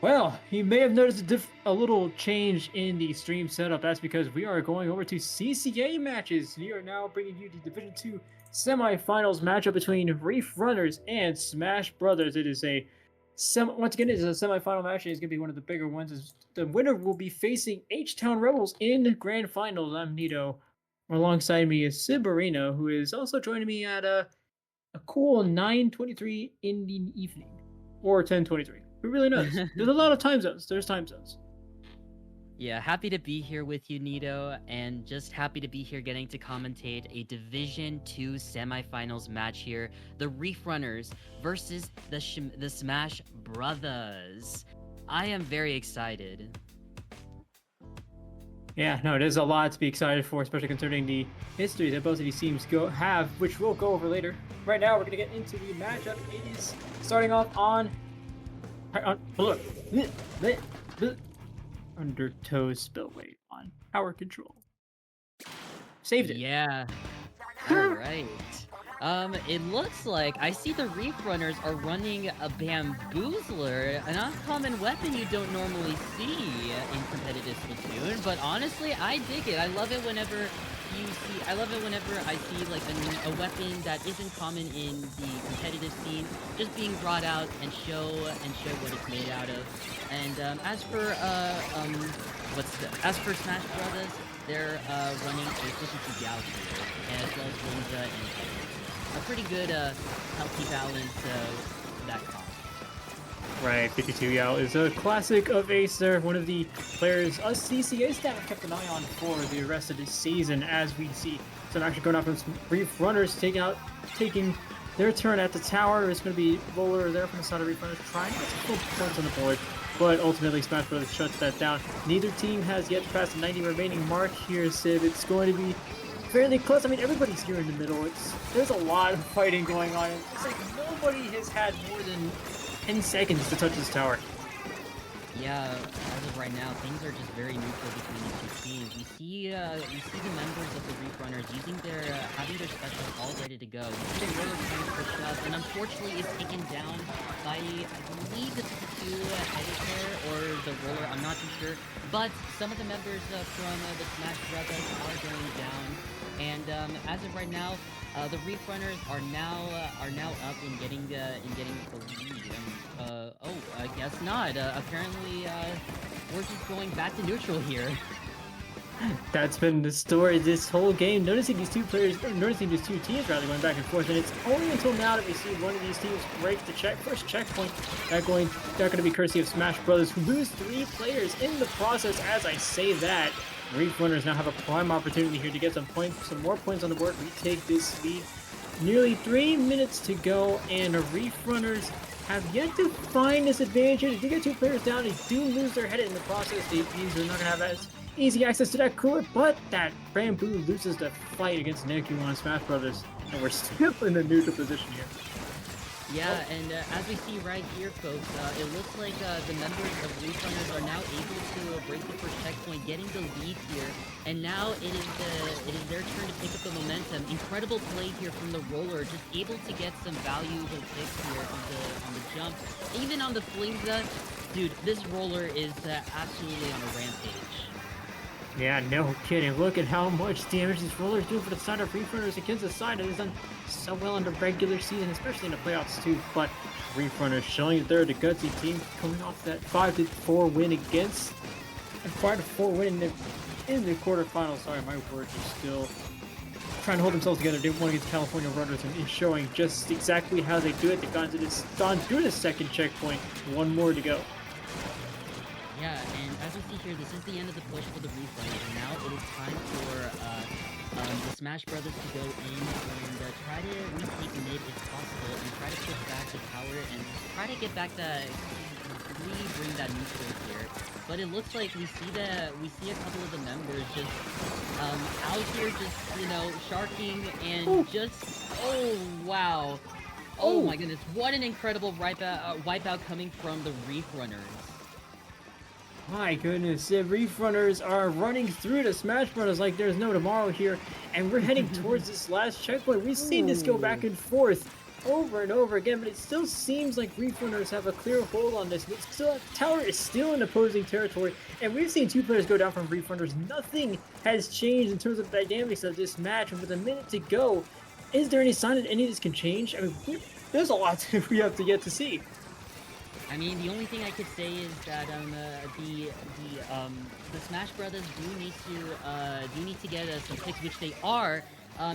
Well, you may have noticed a little change in the stream setup. That's because we are going over to CCA matches. We are now bringing you the Division 2 semifinals matchup between Reef Runners and Smash Brothers. It is once again, it is a semifinal match. It's going to be one of the bigger ones. The winner will be facing H-Town Rebels in grand finals. I'm Nito. Alongside me is Sibarino, who is also joining me at a cool 9:23 in the evening, or 10:23. Who really knows? There's a lot of time zones. There's time zones. Yeah, happy to be here with you, Nito, and just happy to be here getting to commentate a Division 2 semifinals match here. The Reef Runners versus the Smash Brothas. I am very excited. Yeah, no, there's a lot to be excited for, especially considering the history that both of these teams have, which we'll go over later. Right now, we're going to get into the matchup. It is starting off on Undertow spillway on power control. Saved it. Yeah. All right. It looks like I see the Reef Runners are running a Bamboozler, an uncommon weapon you don't normally see in competitive Splatoon, but honestly, I dig it. I love it whenever I see like a weapon that isn't common in the competitive scene just being brought out and show what it's made out of. And as for Smash Brothers, they're running a 52 Gauge here, as well as Linza and Edwards. A pretty good healthy balance of that comp. Right, 52 Yao is a classic of Acer, one of the players us CCA staff have kept an eye on for the rest of this season, as we see some action going on from some Reef Runners taking their turn at the tower. It's going to be Roller there from the side of Reef Runners trying to get some full points on the board, but ultimately Smash Bros. Shuts that down. Neither team has yet passed the 90 remaining mark here, Civ. It's going to be fairly close. I mean, everybody's here in the middle. There's a lot of fighting going on. It's like nobody has had more than 10 seconds to touch this tower. Yeah, as of right now, things are just very neutral between the two teams. We see the members of the Reef Runners using having their specials all ready to go. We see the Roller trying to push up, and unfortunately is taken down by, I believe it's the two Editor or the Roller, I'm not too sure. But some of the members from the Smash Brothers are going down, and as of right now, the Reef Runners are now up in getting the lead. I guess not. Apparently, we're just going back to neutral here. That's been the story this whole game. Noticing these two teams rather going back and forth, and it's only until now that we see one of these teams break the first checkpoint. That going to be courtesy of Smash Brothers, who lose 3 players in the process. As I say that, Reef Runners now have a prime opportunity here to get some more points on the board. We take this lead. Nearly 3 minutes to go, and the Reef Runners have yet to find this advantage. They do get 2 players down. They do lose their head in the process. They're not going to have as easy access to that cooler, but that Bamboo loses the fight against Niku on Smash Brothers, and we're still in a neutral position here. Yeah, and as we see right here, folks, it looks like the members of Reef Runners are now able to break the first checkpoint, getting the lead here, and now it is their turn to pick up the momentum. Incredible play here from the Roller, just able to get some valuable picks here on the jump, even on the Flinza. Dude, this Roller is absolutely on a rampage. Yeah, no kidding. Look at how much damage these Rollers do for the side of Reef Runners against the side that has done so well in the regular season, especially in the playoffs too. But Reef Runners showing that they're the gutsy team, coming off that 5-4 win against a 5-4 win in the quarterfinals. Sorry, my words are still trying to hold themselves together. They won against California Runners and showing just exactly how they do it. They've gone through the second checkpoint. 1 more to go. Yeah, and as we see here, this is the end of the push for the Reef Runners, and now it is time for the Smash Brothers to go in and try to retake mid if possible, and try to push back the tower and try to get back bring that neutral here. But it looks like we see a couple of the members just out here, just sharking and oh wow, oh my goodness, what an incredible wipeout coming from the Reef Runners. My goodness, the Reef Runners are running through the Smash Brothers like there's no tomorrow here, and we're heading towards this last checkpoint. We've seen this go back and forth over and over again, but it still seems like Reef Runners have a clear hold on this. But still, Tower is still in opposing territory, and we've seen two players go down from Reef Runners. Nothing has changed in terms of the dynamics of this match, and with a minute to go, is there any sign that any of this can change? I mean, there's a lot we have to get to see. I mean, the only thing I could say is that the Smash Brothers do need to get some picks, which they are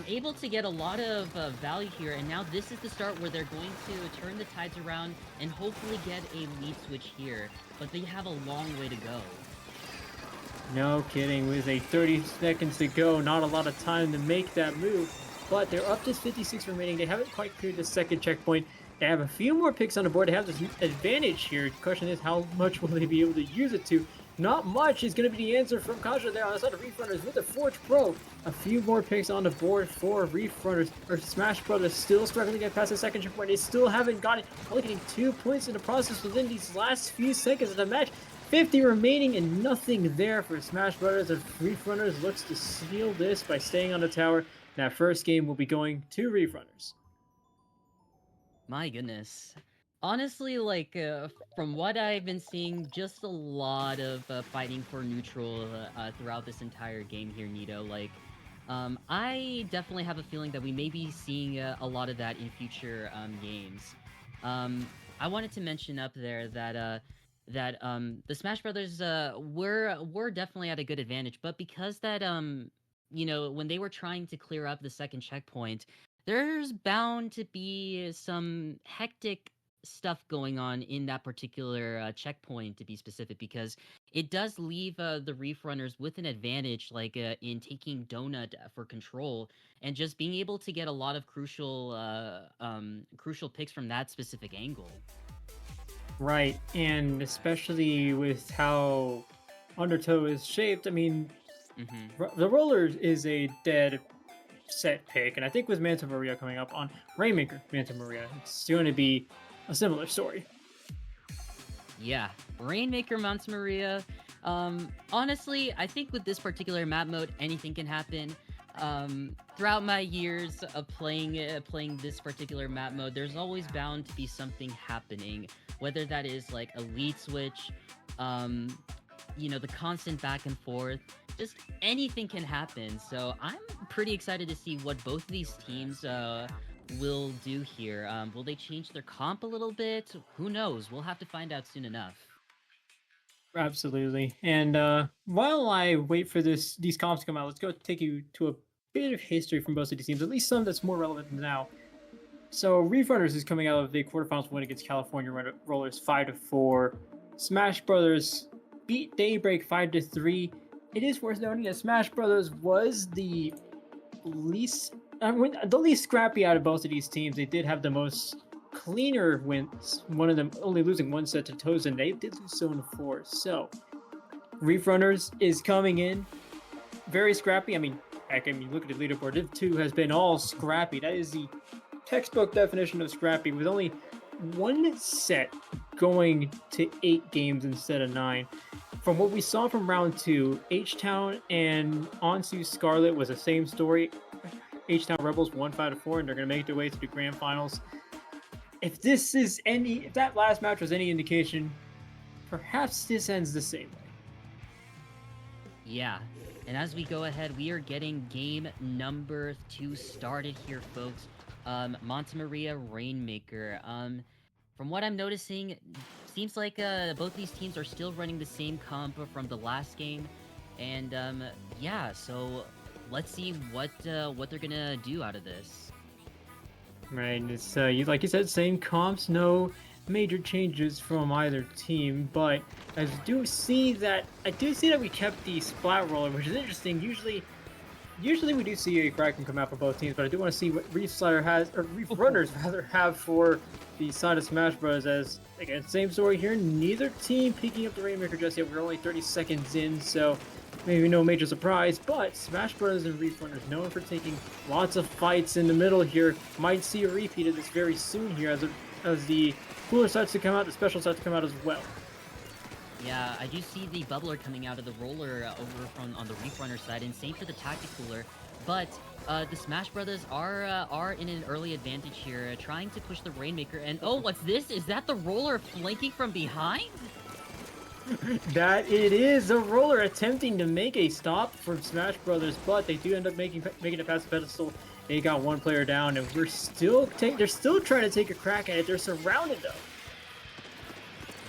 able to get a lot of value here. And now this is the start where they're going to turn the tides around and hopefully get a lead switch here. But they have a long way to go. No kidding. With a 30 seconds to go, not a lot of time to make that move. But they're up to 56 remaining. They haven't quite cleared the second checkpoint. They have a few more picks on the board. They have this advantage here. The question is, how much will they be able to use it to? Not much is going to be the answer from Kaja there on the side of Reef Runners with the Forge Pro. A few more picks on the board for Reef Runners, or Smash Brothers, still struggling to get past the second checkpoint. They still haven't got it. Only getting 2 points in the process within these last few seconds of the match. 50 remaining and nothing there for Smash Brothers. If Reef Runners looks to seal this by staying on the tower, that first game will be going to Reef Runners. My goodness. Honestly, like, from what I've been seeing, just a lot of fighting for neutral throughout this entire game here, Nito. Like, I definitely have a feeling that we may be seeing a lot of that in future games. I wanted to mention up there that the Smash Brothers were definitely at a good advantage, but because that you know, when they were trying to clear up the second checkpoint, there's bound to be some hectic stuff going on in that particular checkpoint, to be specific, because it does leave the Reef Runners with an advantage, like in taking Donut for control and just being able to get a lot of crucial picks from that specific angle. Right, and especially with how Undertow is shaped, I mean, the roller is a dead set pick, and I think with Manta Maria coming up on Rainmaker Manta Maria, it's going to be a similar story. Yeah, Rainmaker Manta Maria. Honestly, I think with this particular map mode, anything can happen. Throughout my years of playing this particular map mode, there's always bound to be something happening, whether that is like a lead switch, you know, the constant back and forth. Just anything can happen. So I'm pretty excited to see what both of these teams will do here. Will they change their comp a little bit? Who knows? We'll have to find out soon enough. Absolutely. And while I wait for these comps to come out, let's go take you to a bit of history from both of these teams, at least some that's more relevant now. So Reef Runners is coming out of the quarterfinals win against California Rollers 5-4. Smash Brothers beat Daybreak 5-3. It is worth noting that Smash Brothers was the least scrappy out of both of these teams. They did have the most cleaner wins, one of them only losing one set to Tozen. They did lose 7-4. So Reef Runners is coming in very scrappy. I mean, heck, look at the leaderboard. Div 2 has been all scrappy. That is the textbook definition of scrappy, with only one set going to 8 games instead of 9. From what we saw from round 2, H-Town and Onsu Scarlet was the same story. H-Town Rebels won 5-4, and they're going to make their way to the grand finals. If that last match was any indication, perhaps this ends the same way. Yeah, and as we go ahead, we are getting game number 2 started here, folks. Manta Maria Rainmaker. From what I'm noticing, seems like both these teams are still running the same comp from the last game, and yeah. So let's see what they're gonna do out of this. Right, it's like you said, same comps, no major changes from either team, but I do see that we kept the Splat Roller, which is interesting. Usually we do see a Kraken come out for both teams, but I do want to see what Reef Runners have for the side of Smash Bros. As again, same story here. Neither team picking up the Rainmaker just yet. We're only 30 seconds in, so maybe no major surprise. But Smash Bros. And Reef Runners, known for taking lots of fights in the middle here, might see a repeat of this very soon here as the cooler starts to come out, the special starts to come out as well. Yeah, I do see the bubbler coming out of the roller over on the Reef Runner side, and same for the Tacticooler. But the Smash Brothers are in an early advantage here, trying to push the Rainmaker. And oh, what's this? Is that the roller flanking from behind? That it is a roller attempting to make a stop for Smash Brothers, but they do end up making it past the pedestal. They got one player down, and they're still trying to take a crack at it. They're surrounded though.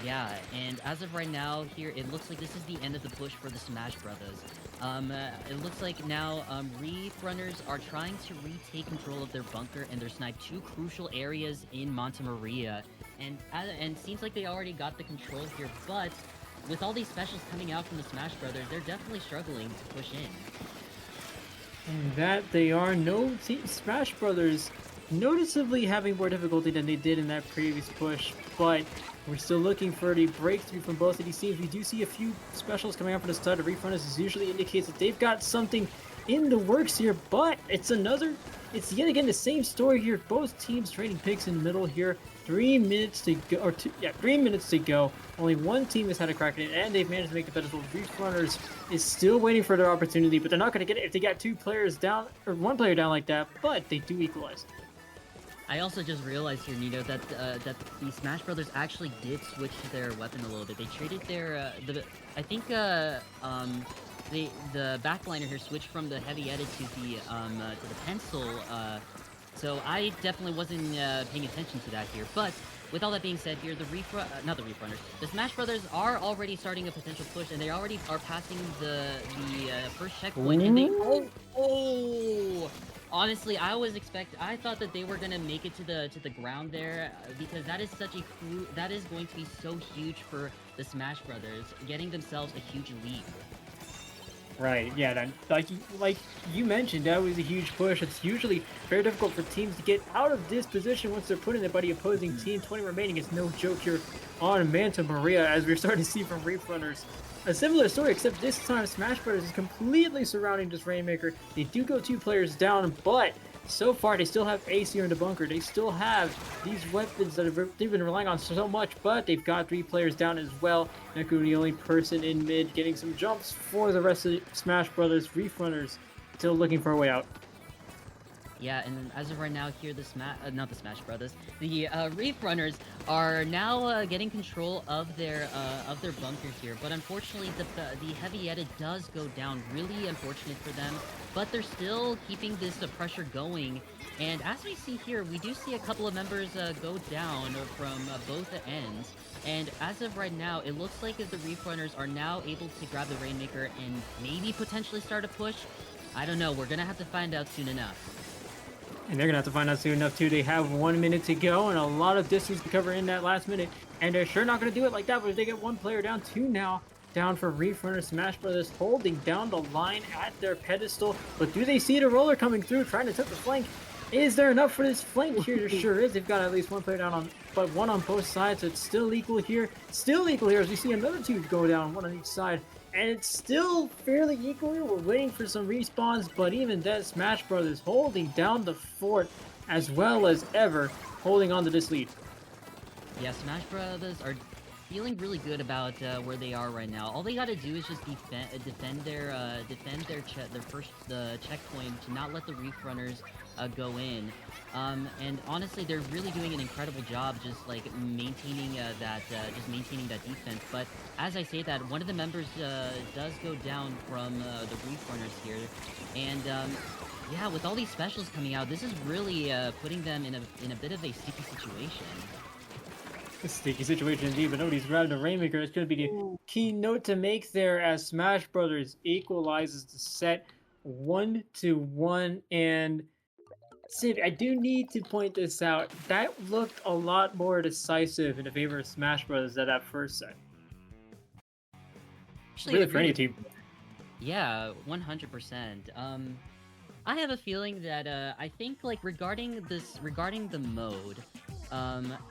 Yeah, and as of right now, here it looks like this is the end of the push for the Smash Brothers. It looks like now Reef runners are trying to retake control of their bunker and their snipe, two crucial areas in Monte Maria, and seems like they already got the control here. But with all these specials coming out from the Smash Brothers, they're definitely struggling to push in. And that they are Smash Brothers noticeably having more difficulty than they did in that previous push, but we're still looking for the breakthrough from both of these teams. We do see a few specials coming out from the start of Reef Runners. This usually indicates that they've got something in the works here, but it's yet again the same story here. Both teams trading picks in the middle here. 3 minutes to go, 3 minutes to go. Only one team has had a crack at it, and they've managed to make the pedestal. Reef Runners is still waiting for their opportunity, but they're not going to get it if they got two players down, or one player down like that, but they do equalize. I also just realized here, Nito, that the Smash Brothers actually did switch their weapon a little bit. They traded their I think the backliner here switched from the heavy edit to the pencil. So I definitely wasn't paying attention to that here. But with all that being said, here not the Reef Runners, the Smash Brothers are already starting a potential push, and they already are passing the first checkpoint, and they oh. Honestly, I thought that they were gonna make it to the ground there, because that is that is going to be so huge for the Smash Brothers, getting themselves a huge lead. Right, yeah, that, like you mentioned, that was a huge push. It's usually very difficult for teams to get out of this position once they're put in it by the opposing team. 20 remaining is no joke here on Manta Maria, as we're starting to see from Reef Runners. A similar story, except this time Smash Brothers is completely surrounding this Rainmaker. They do go two players down, but so far they still have Ace here in the bunker. They still have these weapons that they've been relying on so much, but they've got three players down as well. Neku, the only person in mid, getting some jumps for the rest of the Smash Brothers. Reef Runners still looking for a way out. Yeah, and as of right now here, not the Smash Brothers, the Reef Runners are now getting control of their bunker here. But unfortunately, the heavy edit does go down. Really unfortunate for them. But they're still keeping this pressure going. And as we see here, we do see a couple of members go down from both ends. And as of right now, it looks like the Reef Runners are now able to grab the Rainmaker and maybe potentially start a push. I don't know. We're gonna have to find out soon enough. And they're going to have to find out soon enough, too. They have 1 minute to go and a lot of distance to cover in that last minute. And they're sure not going to do it like that, but if they get one player down, two now down for Reef Runner. Smash Brothers holding down the line at their pedestal. But do they see the roller coming through, trying to take the flank? Is there enough for this flank here? There sure is. They've got at least one player down, but one on both sides, so it's still equal here. Still equal here as we see another two go down, one on each side. And it's still fairly equal here. We're waiting for some respawns, but even then, Smash Brothers holding down the fort as well as ever, holding on to this lead. Yeah, Smash Brothers are feeling really good about where they are right now. All they gotta do is just defend their checkpoint to not let the Reef Runners go in. And honestly, they're really doing an incredible job just like maintaining that defense. But as I say that, one of the members does go down from the Reef Runners here, and yeah, with all these specials coming out, this is really putting them in a bit of a sticky situation. A sticky situation indeed, but nobody's grabbed a Rainmaker. It's going to be the key note to make there as Smash Brothers equalizes the set 1-1. And Sid, I do need to point this out. That looked a lot more decisive in the favor of Smash Brothers than that first set. Actually, really for any team. Yeah, 100%. I have a feeling that I think like regarding the mode,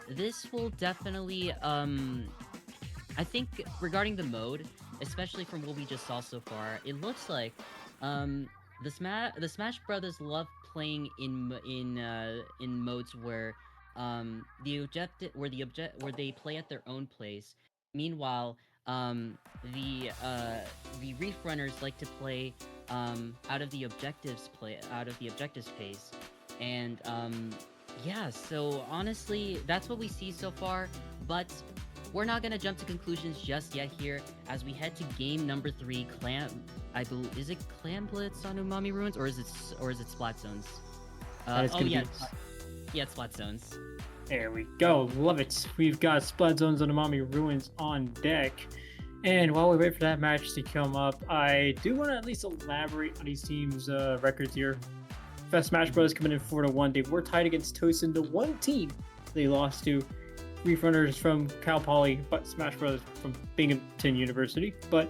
this will definitely I think regarding the mode, especially from what we just saw so far, it looks like the Smash Brothers love playing in modes where where they play at their own place. Meanwhile, um, the uh, the Reef runners like to play out of the objectives pace, and yeah. So honestly, that's what we see so far. But we're not gonna jump to conclusions just yet here, as we head to game number 3. I believe, is it Clan Blitz on Umami Ruins, or is it Splat Zones? That is Oh gonna yeah, be. yeah, it's Splat Zones. There we go. Love it. We've got Splat Zones on Umami Ruins on deck. And while we wait for that match to come up, I do want to at least elaborate on these teams' records here. Fast Smash Bros. Coming in 4-1. They were tied against Tosin, the one team they lost to. Reef Runners from Cal Poly, but Smash Bros. From Binghamton University. But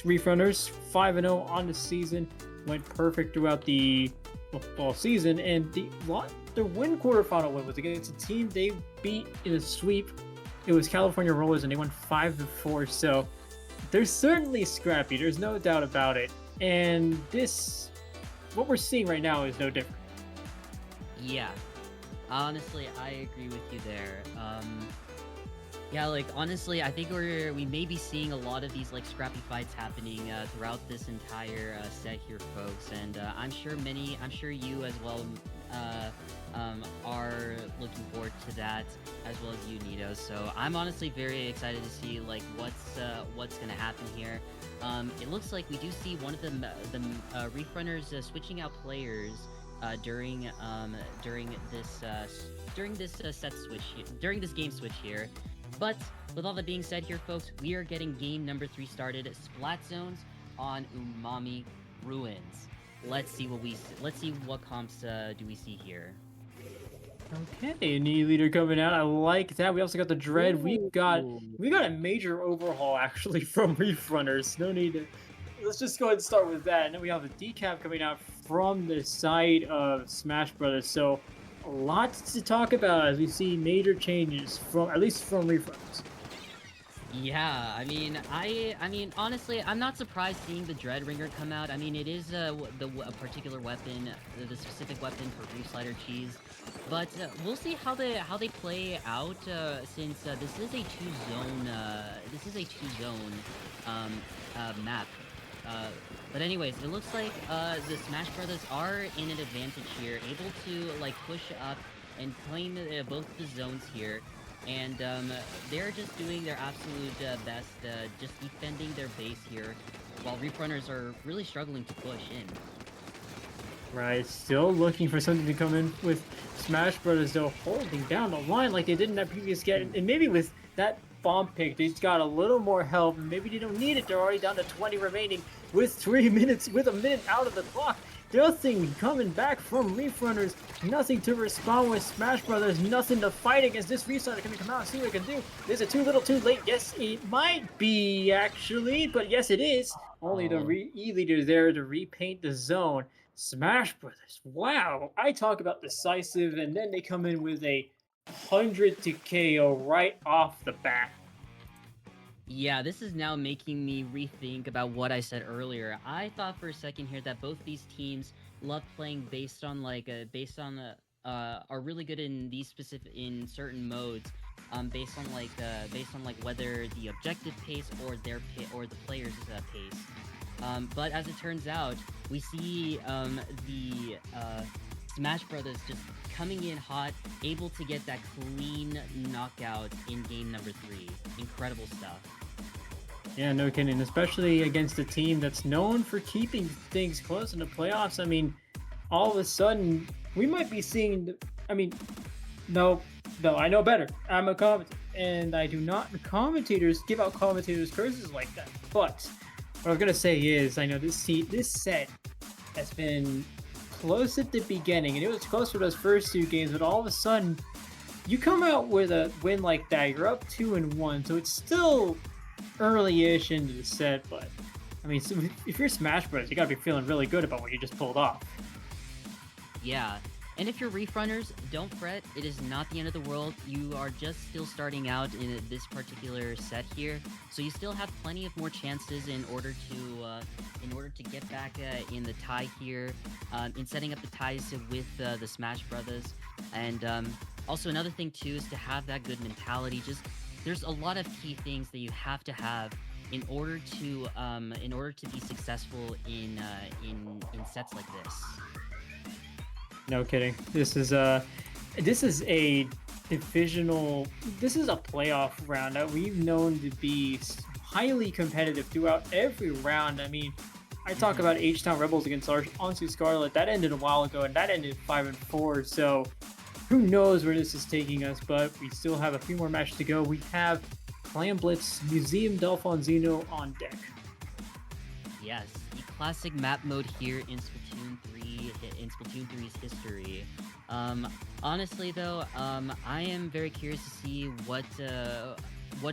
Reef Runners 5-0 on the season. Went perfect throughout the football season, and their quarterfinal win was against a team they beat in a sweep. It was California Rollers, and they won 5-4. So they're certainly scrappy. There's no doubt about it. And what we're seeing right now is no different. Yeah, honestly, I agree with you there. Yeah, like honestly, I think we may be seeing a lot of these like scrappy fights happening throughout this entire set here, folks. And I'm sure you as well are looking forward to that, as well as you, Nito. So I'm honestly very excited to see like what's gonna happen here. It looks like we do see one of the Reef Runners switching out players during this game switch here. But with all that being said here, folks, we are getting game number 3 started. Splat Zones on Umami Ruins. Let's see what comps do we see here. Okay, new leader coming out. I like that. We also got the Dread. We got a major overhaul actually from Reef Runners. No need to. Let's just go ahead and start with that. And then we have the decap coming out from the side of Smash Brothers. So a lot to talk about as we see major changes at least from Reef Runners. Yeah, I mean, honestly, I'm not surprised seeing the Dread Ringer come out. I mean, it is a particular weapon, the specific weapon for Reef Slider Cheese. But we'll see how they play out since this is a two-zone map. But anyways, it looks like the Smash Brothers are in an advantage here, able to like push up and claim both the zones here. And they're just doing their absolute best, just defending their base here, while Reef Runners are really struggling to push in. Right, still looking for something to come in with Smash Brothers, though, holding down the line like they did in that previous game. And maybe with that bomb pick, they've got a little more help. Maybe they don't need it. They're already down to 20 remaining with a minute out of the clock. Nothing coming back from Reef Runners. Nothing to respond with Smash Brothers. Nothing to fight against this Restarter. Can come out and see what it can do? Is it too little too late? Yes, it might be, actually. But yes, it is. Only the E-leader there to repaint the zone. Smash Brothers. Wow. I talk about decisive, and then they come in with a 100 to KO right off the bat. Yeah, this is now making me rethink about what I said earlier. I thought for a second here that both these teams love playing based on are really good in certain modes, based on whether the objective pace or the player's pace. But as it turns out, we see the Smash Brothers just coming in hot, able to get that clean knockout in game number 3. Incredible stuff. Yeah, no kidding. Especially against a team that's known for keeping things close in the playoffs. I mean, all of a sudden, we might be seeing... No, I know better. I'm a commentator, and I do not give out commentators curses like that. But what I was going to say is, I know this set has been close at the beginning, and it was close for those first 2 games, but all of a sudden, you come out with a win like that, you're up 2-1, so it's still early-ish into the set, but I mean, so if you're Smash Bros, you gotta be feeling really good about what you just pulled off. Yeah, and if you're Reef Runners, don't fret, it is not the end of the world. You are just still starting out in this particular set here, so you still have plenty of more chances in order to get back in the tie here, in setting up the ties with the Smash Brothers. And also another thing too is to have that good mentality. Just there's a lot of key things that you have to have in order to be successful in sets like this. No kidding. This is a divisional. This is a playoff round that we've known to be highly competitive throughout every round. I mean, I talk about H-Town Rebels against Ansu Scarlet. That ended a while ago, and that ended 5-4. So who knows where this is taking us? But we still have a few more matches to go. We have Clan Blitz Museum Delfonzino on deck. Yes, the classic map mode here in Splatoon 3, in Splatoon 3's history. Honestly though, I am very curious to see what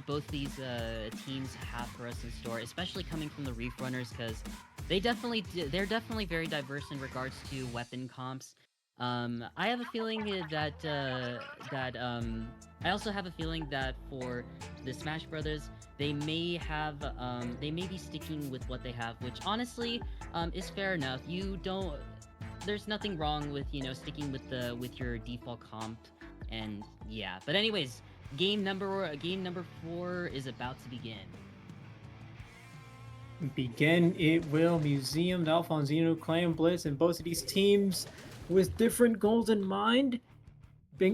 both these teams have for us in store, especially coming from the Reef Runners, because they're definitely very diverse in regards to weapon comps. I have a feeling I also have a feeling that for the Smash Brothers, they may be sticking with what they have, which honestly is fair enough. There's nothing wrong with sticking with your default comp, and yeah. But anyways, game number 4 is about to begin. Begin it will. Museum Delfonzino, Clan Blitz, and both of these teams with different goals in mind.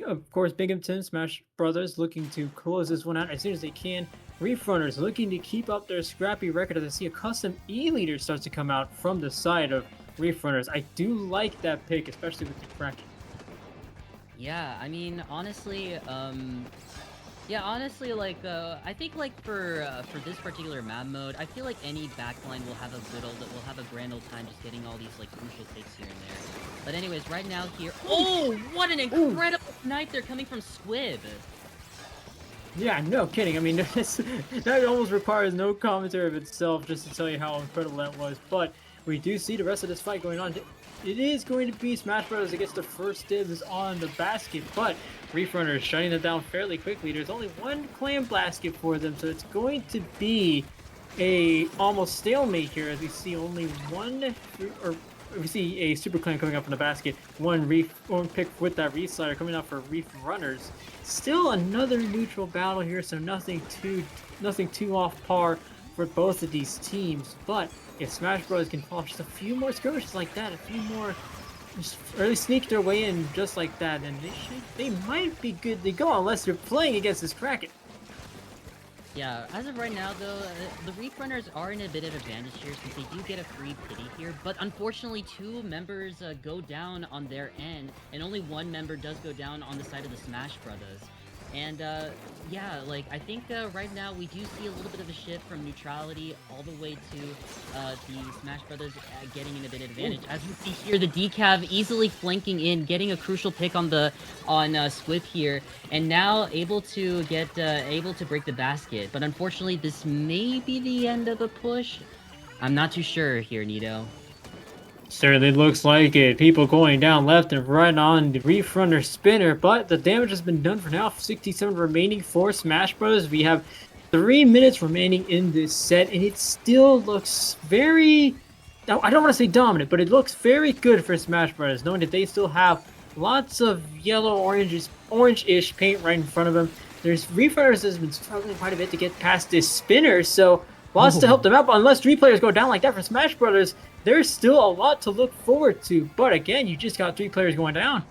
Of course, Binghamton Smash Brothers looking to close this one out as soon as they can. Reef Runners looking to keep up their scrappy record as I see a custom E-leader starts to come out from the side of Reef Runners. I do like that pick, especially with the Kraken. Yeah, I mean, honestly, like, I think, like, for this particular map mode, I feel like any backline will have a grand old time just getting all these, like, crucial picks here and there. But anyways, right now here, oh, what an incredible snipe there coming from Squib! Yeah, no kidding. I mean, that almost requires no commentary of itself just to tell you how incredible that was. But we do see the rest of this fight going on. It is going to be Smash Brothers that gets the first dibs on the basket, but Reef Runners shutting them down fairly quickly. There's only one clan basket for them, so it's going to be a almost stalemate here as we see only one, or we see a Super Clan coming up in the basket. One pick with that Reef-Slider coming out for Reef Runners. Still another neutral battle here, so nothing too off par for both of these teams. But if Smash Bros. Can follow just a few more skirmishes like that, a few more, or at least sneak their way in just like that, then they might be good to go unless they're playing against this Kraken. Yeah, as of right now, though, the Reef Runners are in a bit of advantage here since they do get a free pity here, but unfortunately 2 members go down on their end, and only 1 member does go down on the side of the Smash Brothers. And, yeah, like, I think right now we do see a little bit of a shift from neutrality all the way to the Smash Brothers getting in a bit of advantage. As you see here, the Decav easily flanking in, getting a crucial pick on Squib here, and now able to break the basket. But unfortunately, this may be the end of the push. I'm not too sure here, Nito. Certainly looks like it. People going down left and right on the Reef Runner spinner, but the damage has been done for now. 67 remaining for Smash Bros. We have 3 minutes remaining in this set, and it still looks very, I don't want to say dominant, but it looks very good for Smash Bros. Knowing that they still have lots of yellow, orange-ish paint right in front of them. There's Reef Runners has been struggling quite a bit to get past this spinner, so lots to help them out, but unless 3 players go down like that for Smash Brothers, there's still a lot to look forward to. But again, you just got 3 players going down.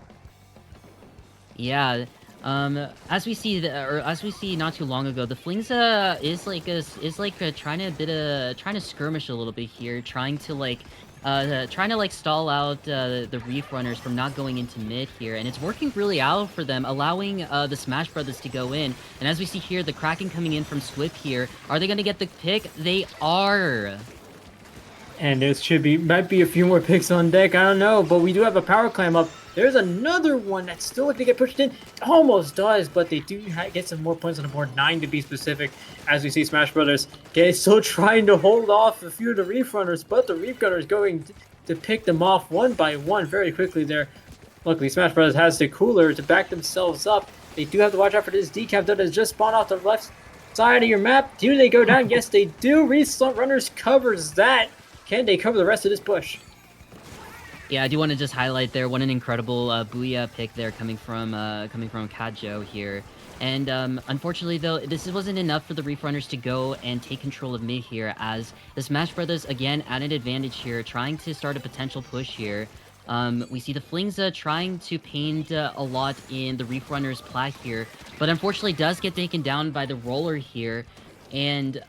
Yeah, as we see not too long ago, the Flings is trying to skirmish a little bit here, trying to stall out the Reef Runners from not going into mid here, and it's working really out for them, allowing the Smash Brothers to go in. And as we see here, the Kraken coming in from Squib here. Are they going to get the pick? They are. And there might be a few more picks on deck. I don't know, but we do have a power climb up. There's another one that's still looking to get pushed in. Almost does, but they do get some more points on the board. 9 to be specific. As we see Smash Brothers still trying to hold off a few of the Reef Runners, but the Reef Runners going to pick them off one by one very quickly there. Luckily, Smash Brothers has the cooler to back themselves up. They do have to watch out for this Decaf that has just spawned off the left side of your map. Do they go down? Yes, they do. Reef Runners covers that. Can they cover the rest of this push? Yeah, I do want to just highlight there what an incredible Booyah pick there coming from Kajo here. And unfortunately, though, this wasn't enough for the Reef Runners to go and take control of mid here, as the Smash Brothers, again, at an advantage here, trying to start a potential push here. We see the Flings trying to paint a lot in the Reef Runners' plat here, but unfortunately does get taken down by the Roller here. And,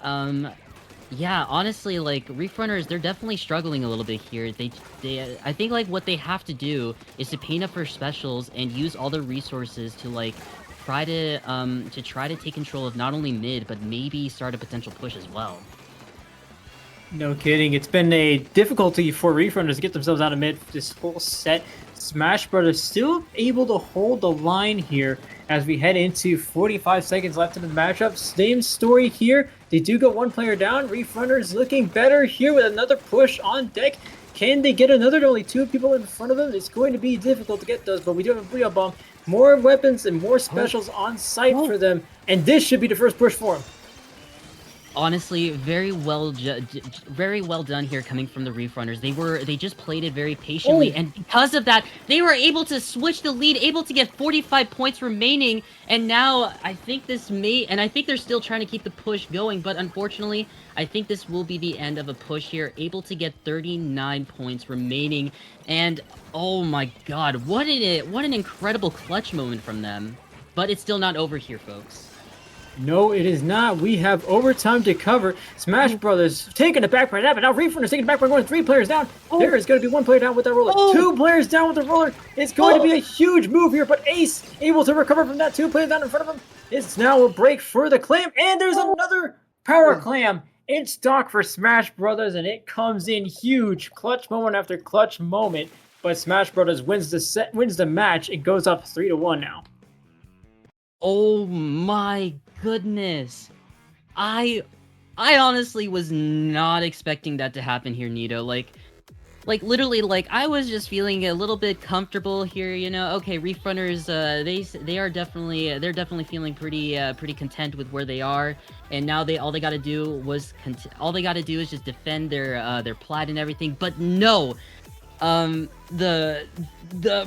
yeah, honestly, like, Reef Runners, they're definitely struggling a little bit here. I think, like, what they have to do is to paint up for specials and use all their resources to, like, try to take control of not only mid, but maybe start a potential push as well. No kidding. It's been a difficulty for Reef Runners to get themselves out of mid this whole set. Smash Brothers still able to hold the line here as we head into 45 seconds left in the matchup. Same story here. They do go one player down. Reef Runners looking better here with another push on deck. Can they get another? Only two people in front of them. It's going to be difficult to get those, but we do have a Brio Bomb. More weapons and more specials on site for them. And this should be the first push for them. Honestly, very well done here coming from the Reef Runners. They just played it very patiently, and because of that, they were able to switch the lead, able to get 45 points remaining, and now I think I think they're still trying to keep the push going, but unfortunately, I think this will be the end of a push here, able to get 39 points remaining, and oh my god, what an incredible clutch moment from them. But it's still not over here, folks. No, it is not. We have overtime to cover. Smash Brothers taking it back right now, but now Reef Runners taking it back by going 3 players down. There is going to be 1 player down with that roller. 2 players down with the roller. It's going to be a huge move here, but Ace able to recover from that 2 players down in front of him. It's now a break for the Clam, and there's another Power Clam in stock for Smash Brothers, and it comes in huge. Clutch moment after clutch moment, but Smash Brothers wins the match. It goes up 3-1 now. Oh my goodness. I honestly was not expecting that to happen here, Nito. Like literally, like, I was just feeling a little bit comfortable here, you know. Okay, Reef Runners, they're definitely feeling pretty content with where they are, and now all they gotta do is just defend their plat and everything. But no, the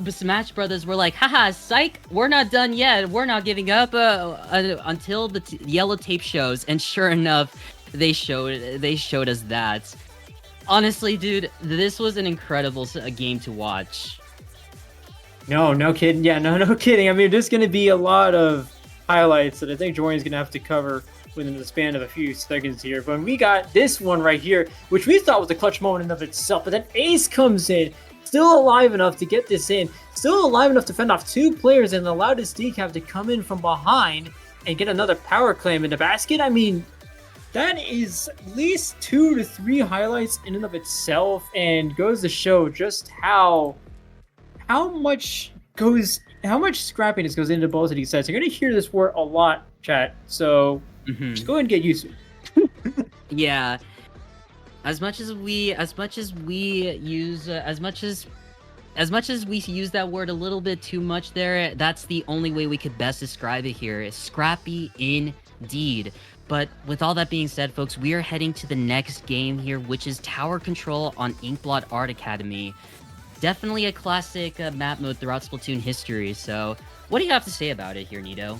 Smash Brothers were like, haha, psych, we're not done yet, we're not giving up until the yellow tape shows. And sure enough, they showed us that. Honestly, dude, this was an incredible game to watch. No kidding. Yeah, no kidding. I mean, there's going to be a lot of highlights that I think Jordan's going to have to cover within the span of a few seconds here. But we got this one right here, which we thought was a clutch moment in of itself. But then Ace comes in, still alive enough to get this in, still alive enough to fend off 2 players, and allowed his decaf to come in from behind and get another power clam in the basket. I mean, that is at least 2 to 3 highlights in and of itself, and goes to show just how much scrappiness goes into both of these sets. You're gonna hear this word a lot, chat. So just go ahead and get used to it. Yeah. As much as we use that word a little bit too much there, that's the only way we could best describe it here. Is scrappy indeed. But with all that being said, folks, we are heading to the next game here, which is Tower Control on Inkblot Art Academy. Definitely a classic map mode throughout Splatoon history. So what do you have to say about it here, Nito?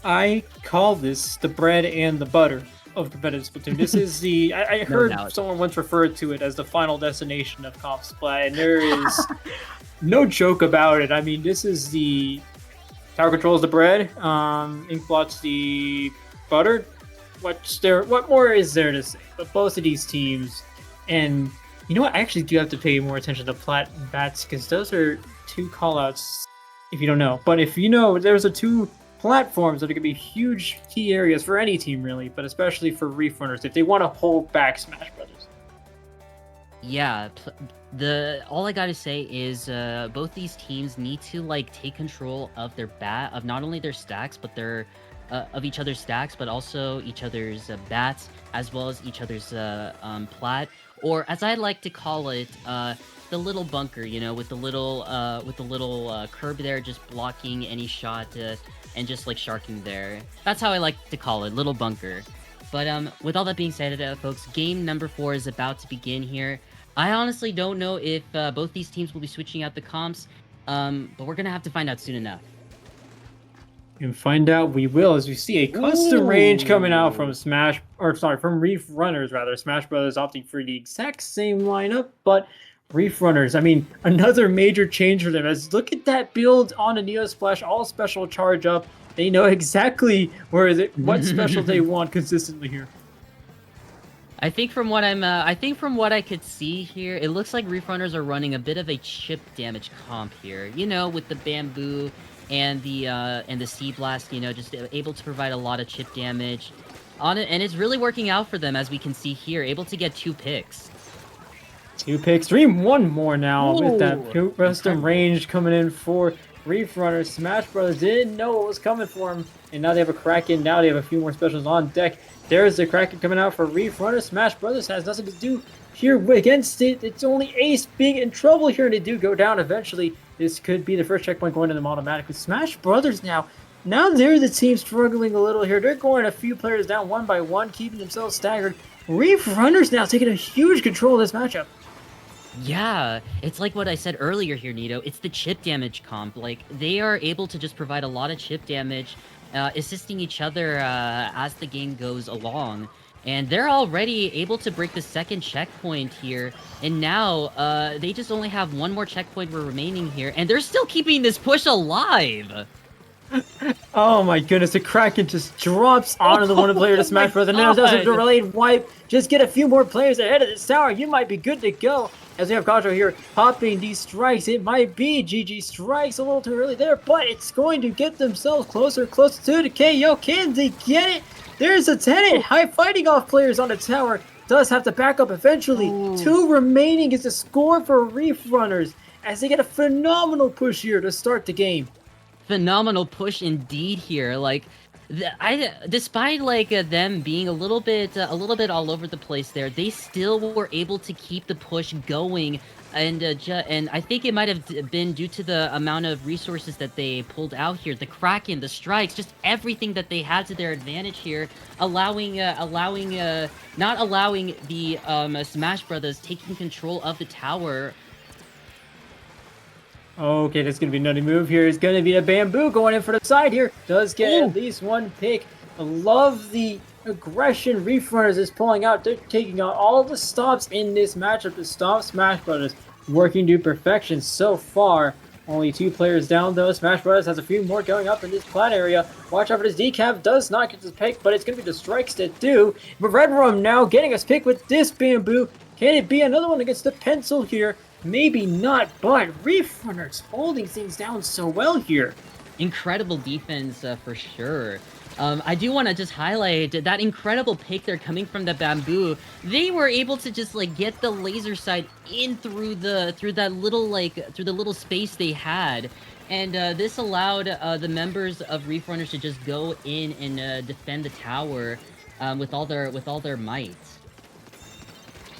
I call this the bread and the butter of competitive Splatoon. This is the... I heard someone once referred to it as the final destination of Comp Splat, and there is no joke about it. I mean, this is the... Tower Control is the bread, Inkblot's the butter. What more is there to say? But both of these teams, and you know what? I actually do have to pay more attention to Plat and Bats, because those are 2 callouts if you don't know. But if you know, there's 2 platforms that are going to be huge key areas for any team, really, but especially for Reef Runners if they want to hold back Smash Brothers. Yeah, all I gotta say is both these teams need to like take control of of not only their stacks, but of each other's stacks, but also each other's bats, as well as each other's plat, or as I like to call it, the little bunker, you know, with the little curb there, just blocking any shot and just like sharking there. That's how I like to call it, little bunker. But with all that being said, folks, game number 4 is about to begin here. I honestly don't know if both these teams will be switching out the comps, but we're gonna have to find out soon enough. And find out we will as we see a custom range coming out from Ooh. from Reef Runners rather. Smash Brothers opting for the exact same lineup, but Reef Runners, I mean, another major change for them. As look at that build on a Neo Splash, all special charge up. They know exactly what special they want consistently here. I think from what I think from what I could see here, it looks like Reef Runners are running a bit of a chip damage comp here. You know, with the bamboo and the sea blast, you know, just able to provide a lot of chip damage on it, and it's really working out for them as we can see here, able to get 2 picks. 2 picks, Dream one more now with that Ooh, custom incredible. range coming in for Reef Runners. Smash Brothers didn't know what was coming for him, and now they have a Kraken. Now they have a few more specials on deck. There's the Kraken coming out for Reef Runners. Smash Brothers has nothing to do here against it. It's only Ace being in trouble here, and they do go down eventually. This could be the first checkpoint going to them automatically. Smash Brothers now they're the team struggling a little here. They're going a few players down one by one, keeping themselves staggered. Reef Runners now taking a huge control of this matchup. Yeah, it's like what I said earlier here, Nito. It's the chip damage comp. Like, they are able to just provide a lot of chip damage, assisting each other as the game goes along. And they're already able to break the second checkpoint here. And now, they just only have one more checkpoint remaining here. And they're still keeping this push alive! Oh my goodness, the Kraken just drops onto the one player to Oh my Smash Bros. And now does a God! delayed wipe. Just get a few more players ahead of this tower. You might be good to go. As we have Gajo here popping these strikes. It might be GG strikes a little too early there, but it's going to get themselves closer to the KO. Can they get it? There's a tenant. High fighting off players on the tower. Does have to back up eventually. Ooh. 2 remaining is the score for Reef Runners as they get a phenomenal push here to start the game. Phenomenal push indeed here. Like, despite like them being a little bit all over the place there, they still were able to keep the push going, and and I think it might have been due to the amount of resources that they pulled out here, the Kraken, the strikes, just everything that they had to their advantage here, not allowing the Smash Brothers taking control of the tower. Okay, that's going to be a nutty move here. It's going to be a bamboo going in for the side here. Does get at least 1 pick. I love the aggression Reef Runners is pulling out. They're taking out all the stops in this matchup to stop Smash Brothers. Working to perfection so far. Only 2 players down though. Smash Brothers has a few more going up in this plat area. Watch out for this decap. Does not get this pick, but it's going to be the strikes that do. But Red Rum now getting us pick with this bamboo. Can it be another one against the pencil here? Maybe not, but Reef Runners holding things down so well here. Incredible defense for sure. I do want to just highlight that incredible pick there coming from the bamboo. They were able to just like get the laser sight in through that little space they had, and this allowed the members of Reef Runners to just go in and defend the tower with all their might.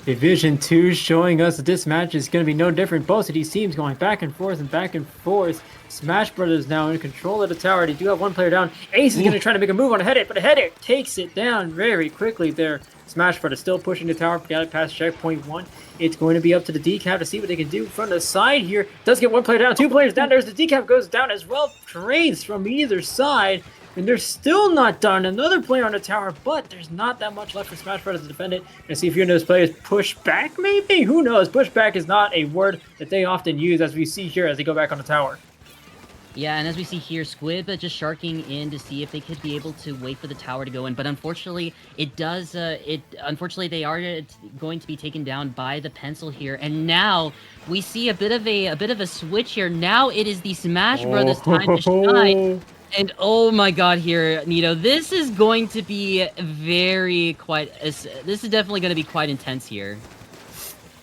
Division 2 showing us that this match is going to be no different. Both of these teams going back and forth and back and forth. Smash Brothers now in control of the tower. They do have 1 player down. Ace is going to try to make a move on a headache, but a headache takes it down very quickly there. Smash Brothers still pushing the tower. Got it past checkpoint 1. It's going to be up to the decap to see what they can do from the side here. Does get 1 player down, 2 players down. There's the decap goes down as well. Trades from either side. And they're still not done. Another player on the tower, but there's not that much left for Smash Brothers to defend it. And see if you know those players push back, maybe? Who knows? Pushback is not a word that they often use, as we see here as they go back on the tower. Yeah, and as we see here, Squib just sharking in to see if they could be able to wait for the tower to go in, but unfortunately, unfortunately, they are going to be taken down by the pencil here, and now we see a bit of a switch here. Now it is the Smash Brothers time to shine. And oh my god here, Nito, this is going to be this is definitely going to be quite intense here.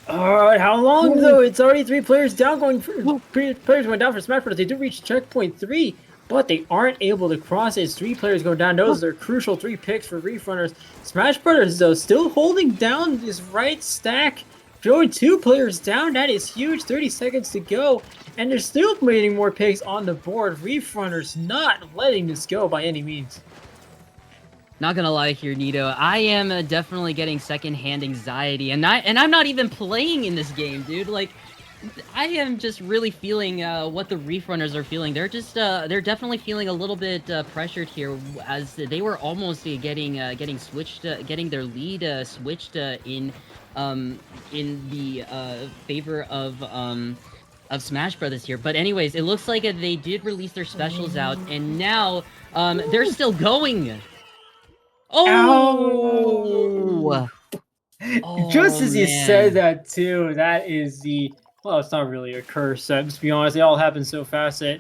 Alright, how long though? It's already 3 players down players going down for Smash Brothers. They do reach checkpoint 3, but they aren't able to cross it. It's 3 players going down. Those are crucial 3 picks for Reef Runners. Smash Brothers though, still holding down this right stack. Throwing 2 players down, that is huge. 30 seconds to go. And they're still getting more picks on the board. Reef Runners not letting this go by any means. Not gonna lie here, Nito. I am definitely getting secondhand anxiety, and I'm not even playing in this game, dude. Like, I am just really feeling what the Reef Runners are feeling. They're definitely feeling a little bit pressured here, as they were almost getting switched, getting their lead switched in the favor of Smash Brothers here. But anyways, it looks like they did release their specials out, and now they're still going. Ow! Oh, oh Just as you said man. that too, that is the well, it's not really a curse. To be honest, it all happened so fast that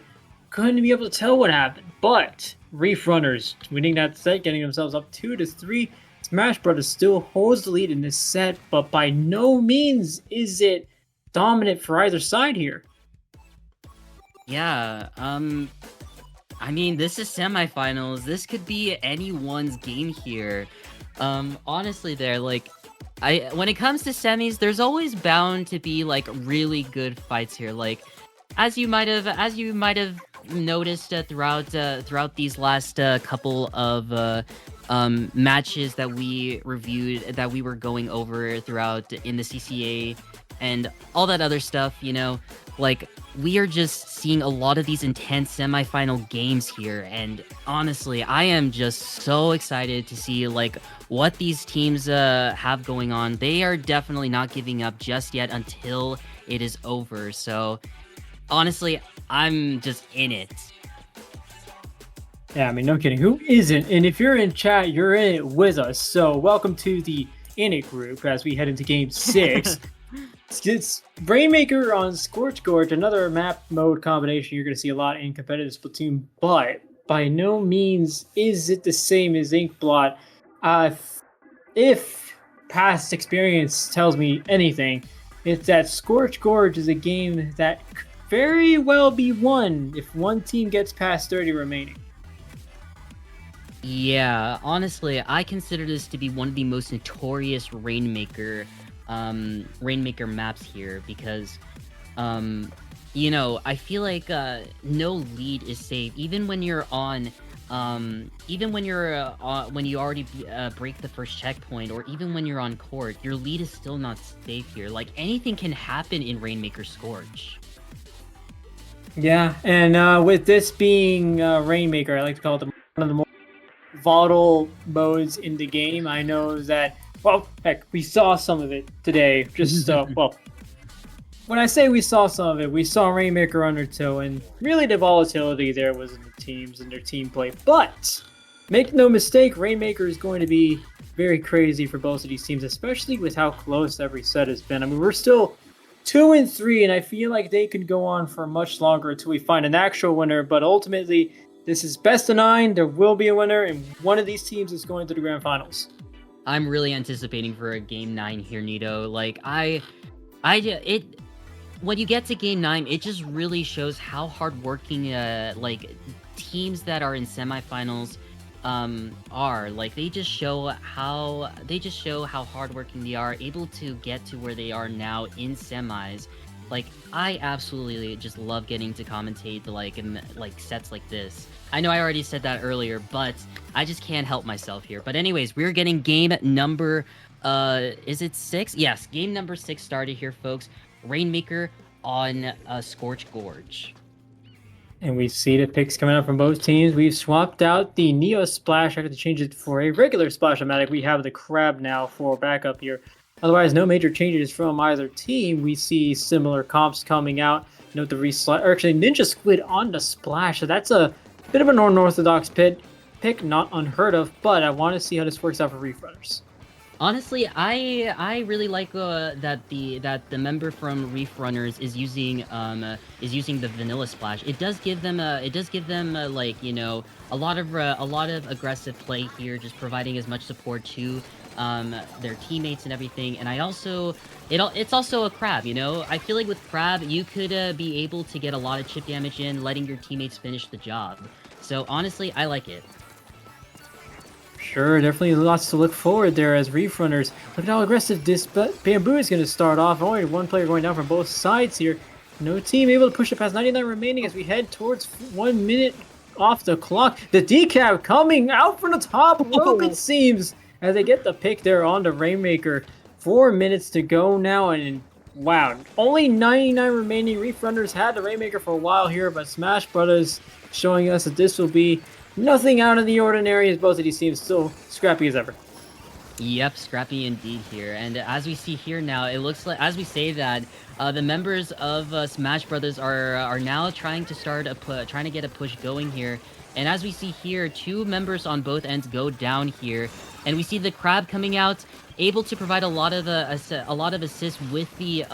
couldn't be able to tell what happened. But Reef Runners winning that set, getting themselves up 2-3. Smash Brothers still holds the lead in this set, but by no means is it dominant for either side here. Yeah, I mean, this is semifinals. This could be anyone's game here. Honestly, when it comes to semis, there's always bound to be like really good fights here. Like, as you might have noticed throughout these last couple of matches that we reviewed, that we were going over throughout in the CCA and all that other stuff, like, we are just seeing a lot of these intense semifinal games here, and honestly, I am just so excited to see like what these teams have going on. They are definitely not giving up just yet until it is over. So honestly, I'm just in it. Yeah, I mean, no kidding. Who isn't? And if you're in chat, you're in it with us. So welcome to the In It group as we head into Game 6. It's Rainmaker on Scorch Gorge, another map mode combination you're going to see a lot in competitive Splatoon, but by no means is it the same as Inkblot. If past experience tells me anything, it's that Scorch Gorge is a game that could very well be won if one team gets past 30 remaining. Yeah, honestly, I consider this to be one of the most notorious Rainmaker maps here, because I feel like no lead is safe even when you're on when you already break the first checkpoint, or even when you're on court, your lead is still not safe here. Like, anything can happen in Rainmaker Scorch. Yeah, and with this being Rainmaker, I like to call it one of the more volatile modes in the game. I know that, well, heck, we saw some of it today. Just, well, when I say we saw some of it, we saw Rainmaker Undertow, and really the volatility there was in the teams and their team play. But, make no mistake, Rainmaker is going to be very crazy for both of these teams, especially with how close every set has been. I mean, we're still 2-3, and I feel like they could go on for much longer until we find an actual winner, but ultimately, this is best of 9. There will be a winner, and one of these teams is going to the grand finals. I'm really anticipating for a Game 9 here, Nito. Like, when you get to Game 9, it just really shows how hardworking, like, teams that are in semifinals are. Like, they just show how hardworking they are, able to get to where they are now in semis. Like, I absolutely just love getting to commentate in sets like this. I know I already said that earlier, but I just can't help myself here. But anyways, we're getting game number, is it 6? Yes, game number 6 started here, folks. Rainmaker on Scorch Gorge. And we see the picks coming out from both teams. We've swapped out the Neo Splash. I got to change it for a regular Splash-O-Matic. We have the Crab now for backup here. Otherwise, no major changes from either team. We see similar comps coming out. Note the actually Ninja Squid on the Splash. So that's a bit of an unorthodox pick, not unheard of. But I want to see how this works out for Reef Runners. Honestly, I really like that the member from Reef Runners is using the Vanilla Splash. It does give them like, you know, a lot of aggressive play here, just providing as much support to their teammates and everything. And it's also a Crab, you know. I feel like with Crab you could be able to get a lot of chip damage in, letting your teammates finish the job. So honestly, I like it. Sure, definitely lots to look forward there as Reef Runners. Look at how aggressive this Bamboo is going to start off. Only one player going down from both sides here. No team able to push it past 99 remaining as we head towards 1 minute off the clock. The decap coming out from the top rope, it seems, as they get the pick there on the Rainmaker. 4 minutes to go now, and Wow, only 99 remaining. Reef Runners had the Rainmaker for a while here, but Smash Brothers showing us that this will be nothing out of the ordinary, as both of these teams still scrappy as ever. Yep, scrappy indeed here. And as we see here now, it looks like, as we say that, the members of Smash Brothers are now trying to start trying to get a push going here. And as we see here, two members on both ends go down here, and we see the Crab coming out, able to provide a lot of assists with the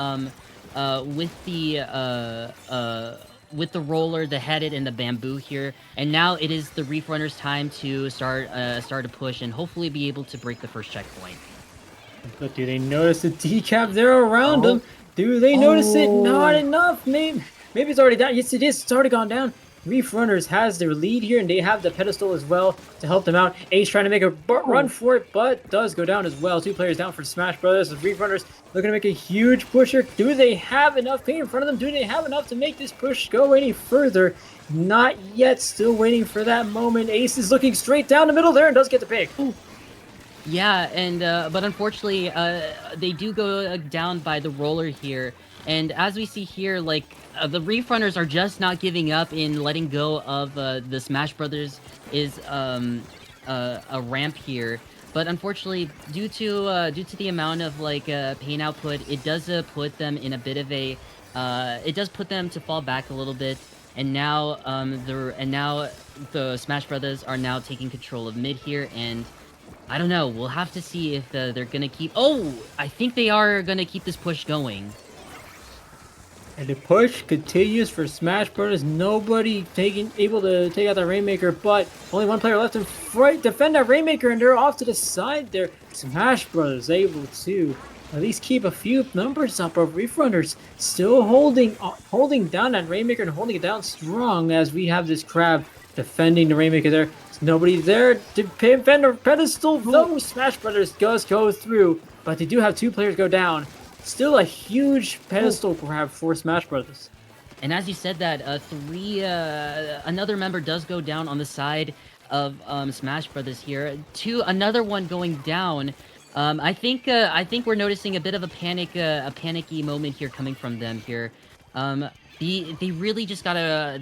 with the roller, the headed, and the bamboo here. And now it is the Reef Runners' time to start a push and hopefully be able to break the first checkpoint. But do they notice the decap there around them? Do they notice it? Not enough. Maybe it's already down. Yes, it is. It's already gone down. Reef Runners has their lead here, and they have the pedestal as well to help them out. Ace trying to make a run for it, but does go down as well. Two players down for Smash Brothers. The Reef Runners looking to make a huge push here. Do they have enough paint in front of them? Do they have enough to make this push go any further? Not yet. Still waiting for that moment. Ace is looking straight down the middle there and does get the pick. Yeah, and but unfortunately, they do go down by the roller here. And as we see here, like, the Reef Runners are just not giving up in letting go of the Smash Brothers is a ramp here. But unfortunately, due to the amount of like pain output, it does put them in a bit of a it does put them to fall back a little bit. And now the Smash Brothers are now taking control of mid here, and I don't know. We'll have to see if they're gonna keep. Oh, I think they are gonna keep this push going. And the push continues for Smash Brothers. Nobody able to take out that Rainmaker, but only one player left to defend that Rainmaker, and they're off to the side there. Smash Brothers able to at least keep a few numbers up of Reef Runners, still holding down that Rainmaker and holding it down strong as we have this Crab defending the Rainmaker there. There's nobody there to defend the pedestal, though Smash Brothers does go through, but they do have two players go down. Still a huge pedestal grab for Smash Brothers. And as you said that, another member does go down on the side of Smash Brothers here. Another one going down. I think we're noticing a bit of a panicky moment here coming from them here. They really just gotta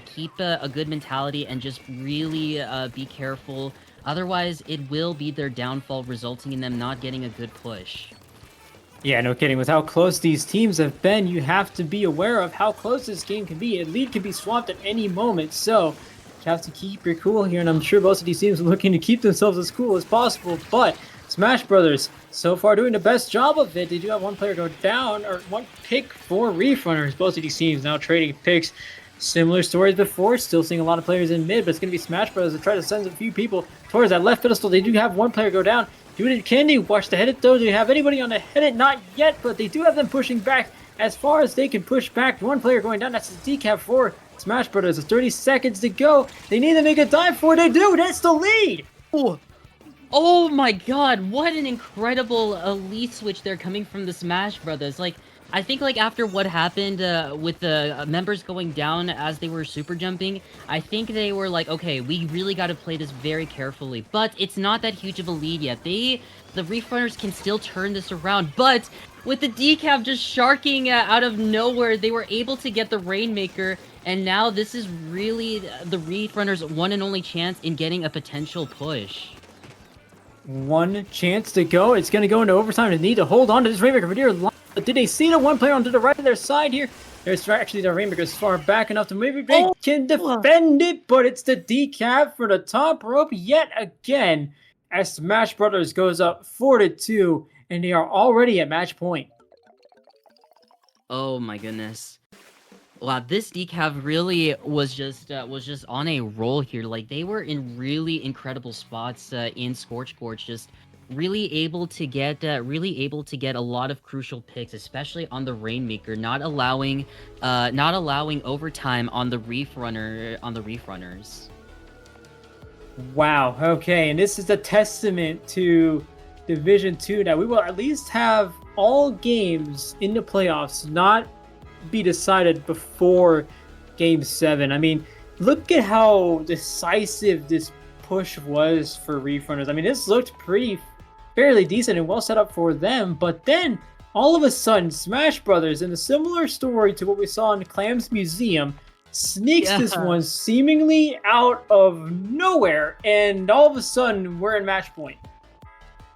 keep a good mentality and just really be careful. Otherwise, it will be their downfall, resulting in them not getting a good push. Yeah, no kidding. With how close these teams have been, you have to be aware of how close this game can be. A lead can be swamped at any moment, so you have to keep your cool here, and I'm sure most of these teams are looking to keep themselves as cool as possible, but Smash Brothers so far doing the best job of it. They do have one player go down, or one pick for Reef Runners. Both of these teams now trading picks. Similar stories before, still seeing a lot of players in mid, but it's going to be Smash Brothers to try to send a few people towards that left pedestal. They do have one player go down. Can they watch the headed though? Do they have anybody on the headed? Not yet, but they do have them pushing back as far as they can push back. One player going down, that's the decap for Smash Brothers. 30 seconds to go. They need to make a dive for it. They do. That's the lead. Oh my god, what an incredible elite switch there coming from the Smash Brothers. Like, I think, like, after what happened with the members going down as they were super jumping, I think they were like, okay, we really got to play this very carefully. But it's not that huge of a lead yet. The Reef Runners can still turn this around, but with the decap just sharking out of nowhere, they were able to get the Rainmaker, and now this is really the Reef Runners' one and only chance in getting a potential push. One chance to go. It's going to go into overtime. They need to hold on to this Rainmaker for dear life. Did they see the one player onto the right of their side here? There's actually the Rainmaker is far back enough to maybe they can defend it, but it's the decap for the top rope yet again as Smash Brothers goes up 4-2, and they are already at match point. Oh my goodness. Wow, this decaf really was just on a roll here. Like, they were in really incredible spots in Scorch Gorge, just really able to get a lot of crucial picks, especially on the Rainmaker, not allowing overtime on the Reef Runners. Wow. Okay, and this is a testament to Division 2 that we will at least have all games in the playoffs not be decided before Game 7. I mean, look at how decisive this push was for Reef Runners. I mean, this looked fairly decent and well set up for them, but then all of a sudden, Smash Brothers, in a similar story to what we saw in Clam's Museum, sneaks this one seemingly out of nowhere, and all of a sudden, we're in match point.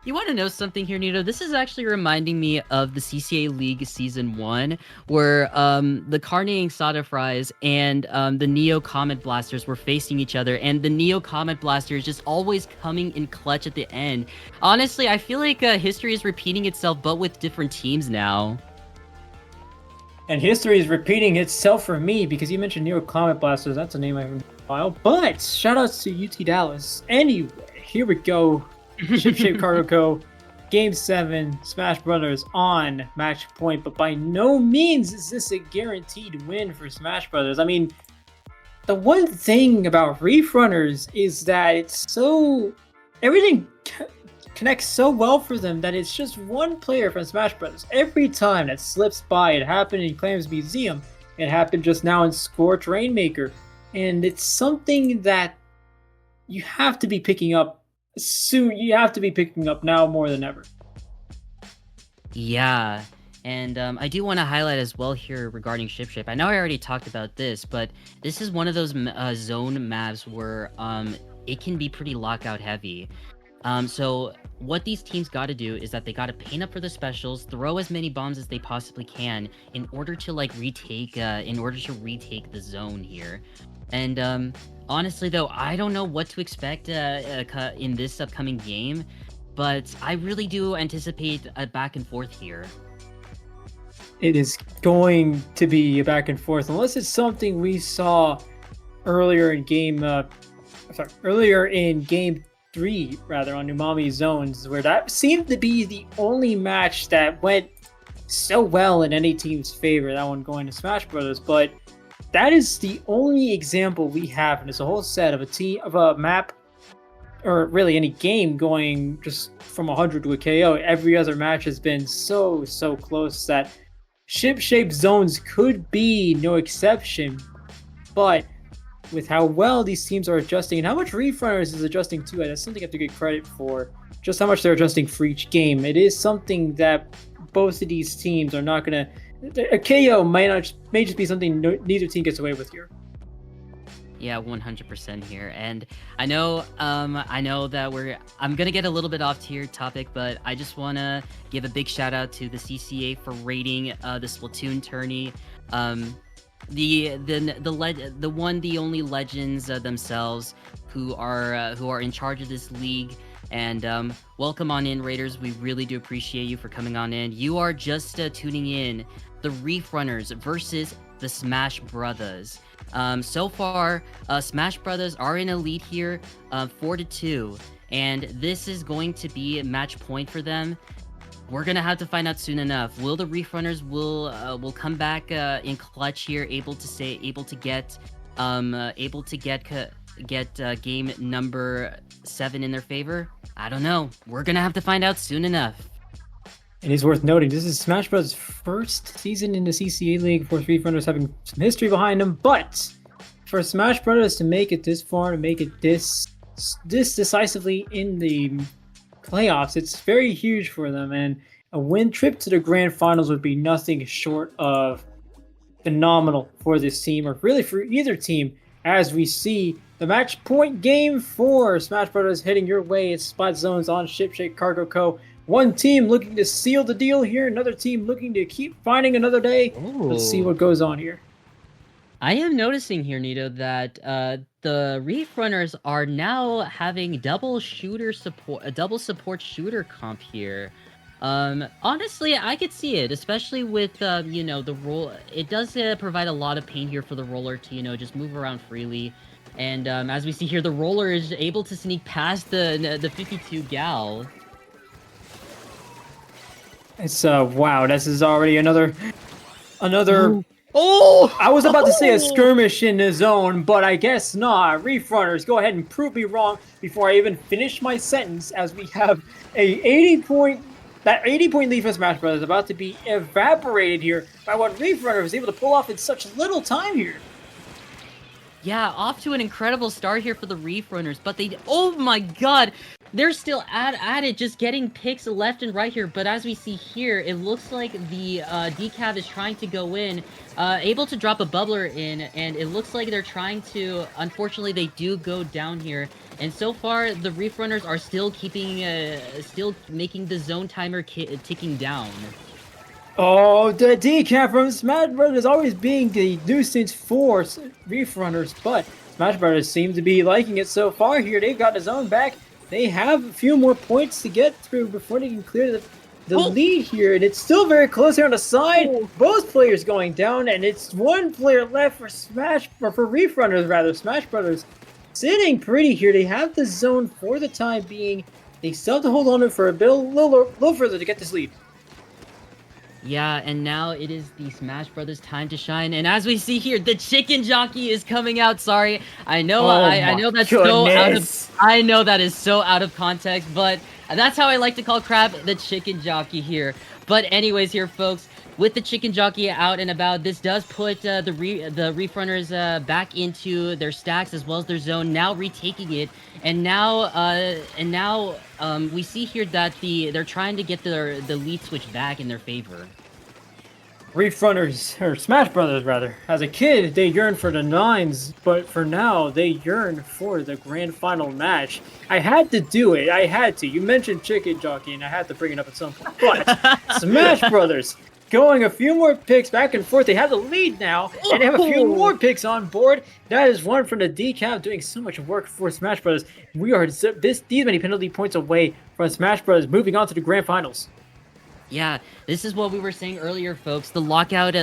You want to know something here, Nito? This is actually reminding me of the CCA League Season 1, where the Carneying Soda Fries and the Neo Comet Blasters were facing each other, and the Neo Comet Blaster is just always coming in clutch at the end. Honestly, I feel like history is repeating itself, but with different teams now. And history is repeating itself for me, because you mentioned Neo Comet Blasters. That's a name I haven't in a while. But, shoutouts to UT Dallas. Anyway, here we go. Ship Cargo Co. Game 7, Smash Brothers on match point, but by no means is this a guaranteed win for Smash Brothers. I mean, the one thing about Reef Runners is that it's so... everything connects so well for them that it's just one player from Smash Brothers. Every time that slips by, it happened in Clam's Museum, it happened just now in Scorch Rainmaker, and it's something that you have to be picking up soon. You have to be picking up now more than ever. Yeah, and I do want to highlight as well here regarding Ship. I know I already talked about this, but this is one of those zone maps where it can be pretty lockout heavy. So what these teams got to do is that they got to paint up for the specials, throw as many bombs as they possibly can in order to retake the zone here. And honestly, though, I don't know what to expect in this upcoming game, but I really do anticipate a back and forth here. It is going to be a back and forth, unless it's something we saw earlier in game 3, rather, on Umami Zones, where that seemed to be the only match that went so well in any team's favor, that one going to Smash Brothers. But that is the only example we have in this whole set of a map, or really any game, going just from 100 to a KO. Every other match has been so close that ship-shaped zones could be no exception. But with how well these teams are adjusting, and how much Reef Runners is adjusting too, that's something I have to get credit for, just how much they're adjusting for each game. It is something that both of these teams are not going to... A KO may just be something neither team gets away with here. Yeah, 100% here. And I know that I'm gonna get a little bit off topic, but I just wanna give a big shout out to the CCA for rating the Splatoon tourney. The only legends themselves who are in charge of this league. And welcome on in, Raiders. We really do appreciate you for coming on in. You are just tuning in. The Reef Runners versus the Smash Brothers. So far, Smash Brothers are in a lead here, 4-2, and this is going to be a match point for them. We're gonna have to find out soon enough. Will the Reef Runners will come back in clutch here, able to get game number 7 in their favor? I don't know. We're gonna have to find out soon enough. It is worth noting, this is Smash Bros. First season in the CCA League, of course, Reef Runners having some history behind them, but for Smash Bros. To make it this far, to make it this decisively in the playoffs, it's very huge for them, and a win trip to the Grand Finals would be nothing short of phenomenal for this team, or really for either team, as we see the match point game for Smash Bros. Heading your way. It's Spot Zones on Ship Cargo Co. One team looking to seal the deal here, another team looking to keep finding another day. Ooh. Let's see what goes on here. I am noticing here, Nito, that the Reef Runners are now having double support shooter comp here. Honestly, I could see it, especially with the roll. It does provide a lot of pain here for the roller to just move around freely. And as we see here, the roller is able to sneak past the 52 gal. It's wow, this is already another Oh! I was about to say a skirmish in the zone, but I guess not. Reef Runners, go ahead and prove me wrong before I even finish my sentence, as we have a 80-point lead for Smash Brothers about to be evaporated here by what Reef Runner was able to pull off in such little time here. Yeah, off to an incredible start here for the Reef Runners, but oh my god! they're still at it, just getting picks left and right here. But as we see here, it looks like the Decav is trying to go in, able to drop a bubbler in, and it looks like they're trying to. Unfortunately, they do go down here, and so far the Reef Runners are still still making the zone timer ticking down. Oh, the decaf from Smash Brothers always being the nuisance for Reef Runners, but Smash Brothers seem to be liking it so far here. They've got the zone back. They have a few more points to get through before they can clear the lead here, and it's still very close here on the side. Both players going down, and it's one player left for Reef Runners rather. Smash Brothers sitting pretty here. They have the zone for the time being. They still have to hold on to it for a little further to get this lead. Yeah, and now it is the Smash Brothers time to shine, and as we see here, the chicken jockey is coming out. Sorry, I know, I know that's so out of, I know that is so out of context, but that's how I like to call Crab, the chicken jockey here. But anyways, here, folks, with the chicken jockey out and about, this does put the Reef Runners back into their stacks as well as their zone, now retaking it, and now we see here that they're trying to get the lead switch back in their favor. Reef Runners, or Smash Brothers rather, as a kid they yearned for the nines, but for now they yearn for the grand final match. I had to do it, I had to. You mentioned chicken jockey and I had to bring it up at some point. But Smash Brothers going a few more picks back and forth. They have the lead now, and they have a few more picks on board. That is one from the decaf doing so much work for Smash Brothers. We are these many penalty points away from Smash Brothers moving on to the grand finals. Yeah, this is what we were saying earlier, folks. The lockout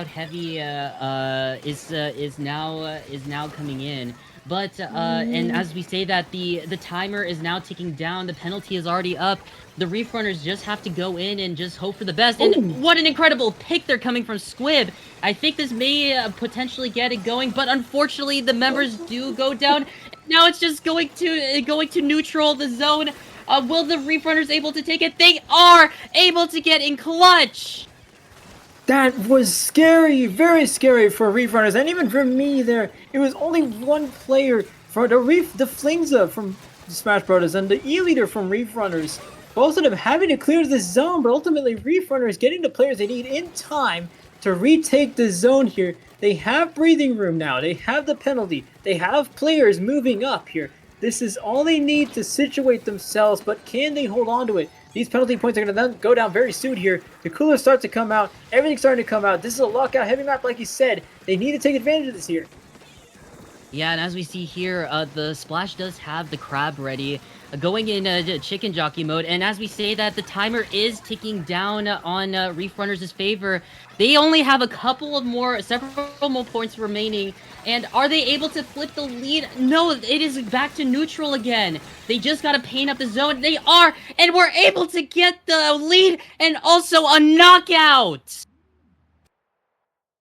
heavy is now coming in. But and as we say that, the timer is now ticking down. The penalty is already up. The Reef Runners just have to go in and just hope for the best. And what an incredible pick they're coming from Squib. I think this may potentially get it going, but unfortunately the members do go down. Now it's just going to neutral the zone. Will the Reef Runners able to take it? They are able to get in clutch! That was scary, very scary for Reef Runners, and even for me there. It was only one player for the Flingza from Smash Brothers and the E-Leader from Reef Runners. Both of them having to clear the zone, but ultimately Reef Runners getting the players they need in time to retake the zone here. They have breathing room now. They have the penalty. They have players moving up here. This is all they need to situate themselves, but can they hold on to it? These penalty points are going to go down very soon here. The coolers start to come out. Everything's starting to come out. This is a lockout heavy map, like you said. They need to take advantage of this here. Yeah, and as we see here, the Splash does have the crab ready, going in chicken jockey mode. And as we say that, the timer is ticking down on Reef Runners' favor. They only have several more points remaining. And are they able to flip the lead? No, it is back to neutral again. They just got to paint up the zone. They are, and we're able to get the lead and also a knockout.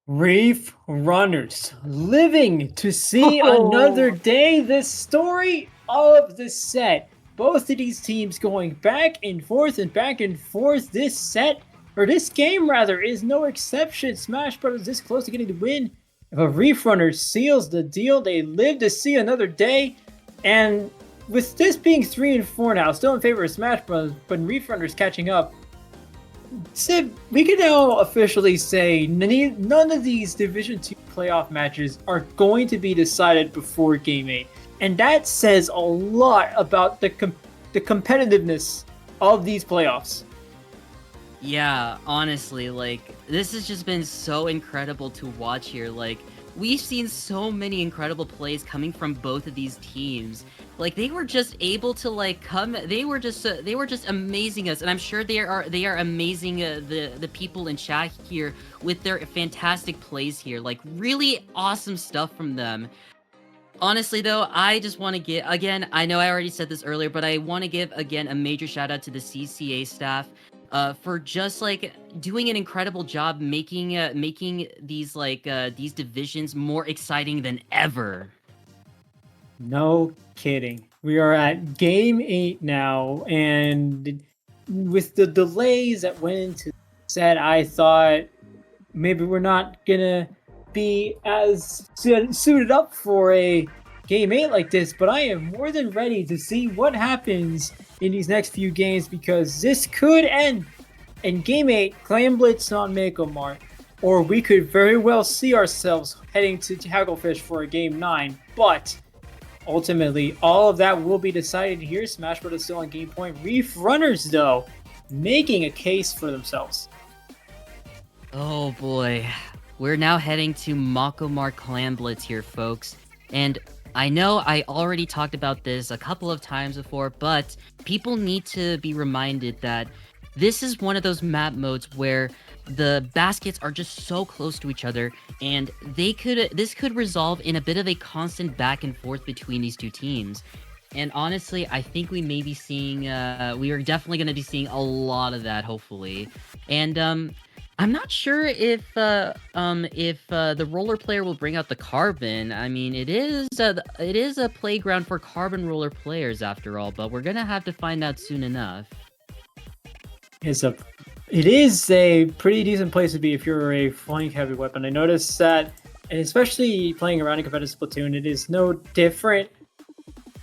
Reef Runners living to see another day. The story of the set. Both of these teams going back and forth and back and forth. This set, or this game rather, is no exception. Smash Brothers this close to getting the win. But Reef Runners seals the deal. They live to see another day. And with this being 3-4 now, still in favor of Smash Brothers, but Reef Runners catching up, Sid, we can now officially say none of these Division 2 playoff matches are going to be decided before Game 8. And that says a lot about the competitiveness of these playoffs. Yeah, honestly, like, this has just been so incredible to watch here. Like, we've seen so many incredible plays coming from both of these teams. Like, they were just able to, like, they were just amazing us, and I'm sure they are amazing the people in chat here with their fantastic plays here. Like, really awesome stuff from them. Honestly, though, I just want to give, again, I know I already said this earlier, but I want to give, again, a major shout out to the CCA staff for just, like, doing an incredible job making these, like, these divisions more exciting than ever. No kidding. We are at Game 8 now, and with the delays that went into the set, I thought maybe we're not gonna be as suited up for a Game 8 like this, but I am more than ready to see what happens in these next few games because this could end in Game 8, Clam Blitz on Mako Mart, or we could very well see ourselves heading to Hagglefish for a Game 9, but ultimately, all of that will be decided here. Smash Bros. Still on game point. Reef Runners, though, making a case for themselves. Oh boy. We're now heading to Makomar Clan Blitz here, folks. And I know I already talked about this a couple of times before, but people need to be reminded that this is one of those map modes where the baskets are just so close to each other, and this could resolve in a bit of a constant back and forth between these two teams. And honestly, I think we may be seeing, we are definitely going to be seeing a lot of that, hopefully. And I'm not sure if the roller player will bring out the carbon. I mean, it is a playground for carbon roller players after all, but we're gonna have to find out soon enough. It is a pretty decent place to be if you're a flank heavy weapon. I noticed that, and especially playing around in competitive Splatoon, it is no different,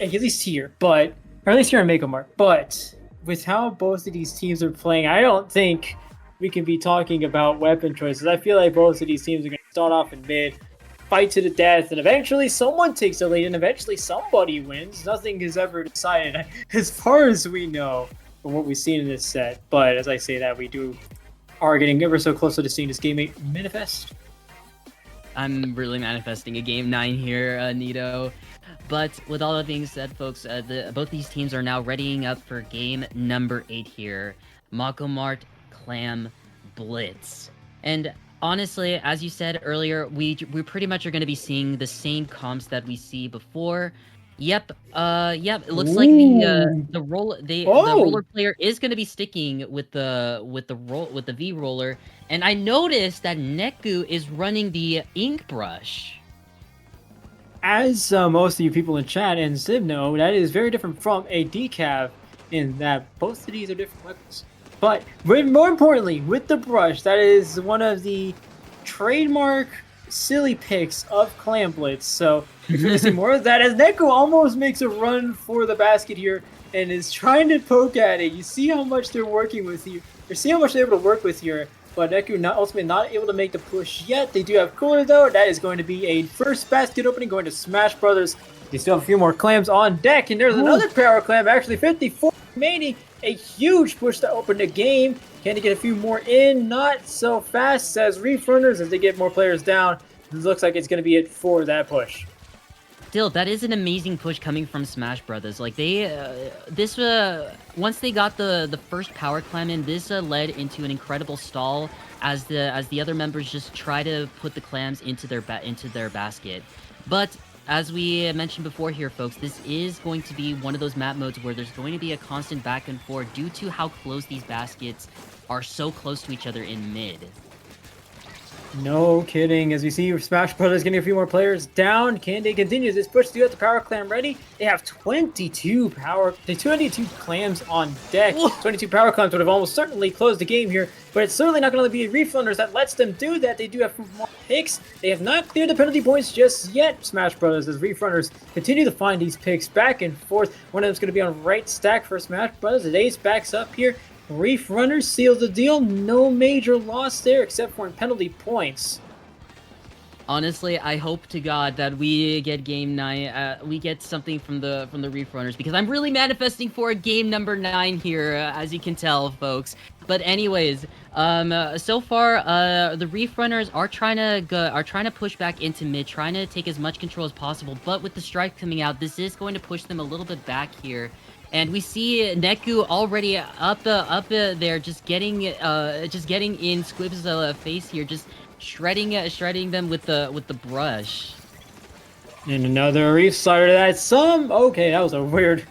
at least here, or at least here in Mako Mart. But with how both of these teams are playing, I don't think we can be talking about weapon choices. I feel like both of these teams are going to start off in mid, fight to the death, and eventually someone takes the lead, and eventually somebody wins. Nothing is ever decided, as far as we know, from what we've seen in this set. But as I say that, we are getting ever so closer to seeing this Game 8 manifest. I'm really manifesting a Game 9 here, Nito. But with all that being said, folks, both these teams are now readying up for game number 8 here. Mako Mart Clam Blitz. And honestly, as you said earlier, we pretty much are going to be seeing the same comps that we see before. Yep. It looks like the roller player is going to be sticking with the V roller, and I noticed that Neku is running the ink brush. As most of you people in chat and Ziv know, that is very different from a decav in that both of these are different weapons. But more importantly, with the brush, that is one of the trademark silly picks of Clam Blitz. So you're going to see more of that as Neku almost makes a run for the basket here and is trying to poke at it. You see how much they're working with you. You see how much they're able to work with here. But Neku ultimately not able to make the push yet. They do have Cooler though. That is going to be a first basket opening going to Smash Brothers. They still have a few more clams on deck. And there's another power clam, actually 54 remaining. A huge push to open the game. Can they get a few more in? Not so fast as Reef Runners as they get more players down. It looks like it's going to be it for that push. Still, that is an amazing push coming from Smash Brothers. Like once they got the first power clam in, this led into an incredible stall as the other members just try to put the clams into their basket. But as we mentioned before here, folks, this is going to be one of those map modes where there's going to be a constant back and forth due to how close these baskets are so close to each other in mid. No kidding. As we see Smash Brothers getting a few more players down. Can they continue this push? Do you have the power clam ready? They have 22 clams on deck. 22 power clams would have almost certainly closed the game here, but it's certainly not going to be Reef Runners that lets them do that. They do have more picks. They have not cleared the penalty points just yet, Smash Brothers, as Reef Runners continue to find these picks back and forth. One of them's going to be on right stack for Smash Brothers. The ace backs up here. Reef Runners seals the deal. No major loss there except for in penalty points. Honestly, I hope to God that we get game 9. We get something from the Reef Runners because I'm really manifesting for a game number 9 here, as you can tell, folks. But anyways, so far, the Reef Runners are trying to push back into mid, trying to take as much control as possible. But with the strike coming out, this is going to push them a little bit back here. And we see Neku already up there, just getting in Squib's face here, just shredding them with the brush. And another Reef slider. That's okay. That was a weird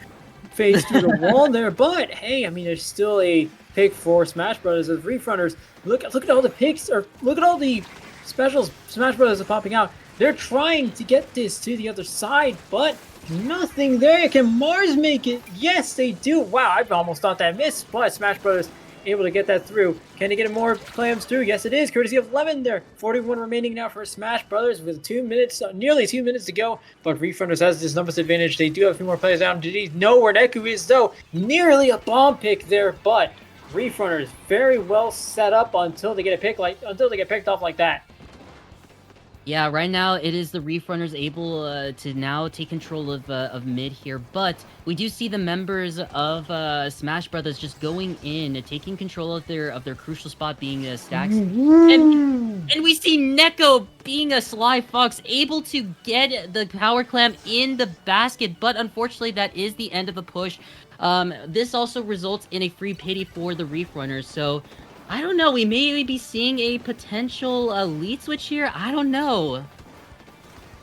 face through the wall there, but hey, I mean, there's still a pick for Smash Brothers as Reef Runners. Look at all the picks, or look at all the specials Smash Brothers are popping out. They're trying to get this to the other side, but nothing there. Can Mars make it? Yes, they do. Wow, I almost thought that missed, but Smash Brothers able to get that through. Can he get more clams through? Yes, it is, courtesy of Lemon there. 41 remaining now for Smash Brothers with 2 minutes, nearly 2 minutes to go. But Reef Runners has this numbers advantage. They do have a few more players down. Did he know where Neku is, though? Nearly a bomb pick there, but Reef Runners very well set up until they get picked off like that. Yeah, right now it is the Reef Runners able to now take control of mid here, but we do see the members of Smash Brothers just going in, taking control of their crucial spot, being Stacks, and we see Neko being a Sly Fox able to get the power clam in the basket, but unfortunately that is the end of the push. This also results in a free pity for the Reef Runners, so I don't know, we may be seeing a potential lead switch here. I don't know.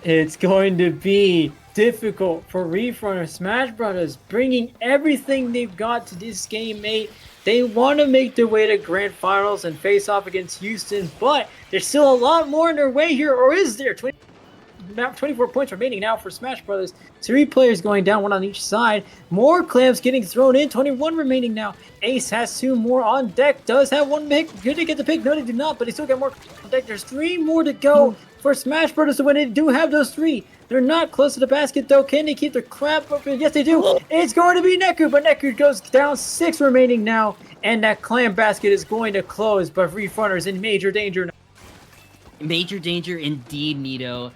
It's going to be difficult for Reef Runners. Smash Brothers bringing everything they've got to this game 8. They want to make their way to Grand Finals and face off against Houston, but there's still a lot more in their way here, or is there? 24 points remaining now for Smash Brothers. 3 players going down, 1 on each side. More clams getting thrown in. 21 remaining now. Ace has 2 more on deck. Does have 1 pick. Could he get the pick? No, they do not, but he still got more on deck. There's 3 more to go for Smash Brothers to win. They do have those 3. They're not close to the basket, though. Can they keep their crap up? Yes, they do. It's going to be Neku, but Neku goes down. 6 remaining now, and that clam basket is going to close, but Reef Runners in major danger now. Major danger indeed, Nito.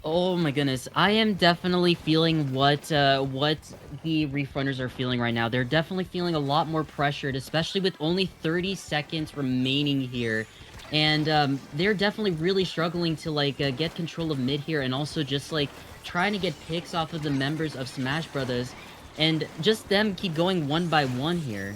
Oh my goodness, I am definitely feeling what the Reef Runners are feeling right now. They're definitely feeling a lot more pressured, especially with only 30 seconds remaining here. And they're definitely really struggling to like get control of mid here, and also just like trying to get picks off of the members of Smash Brothers, and just them keep going one by one here.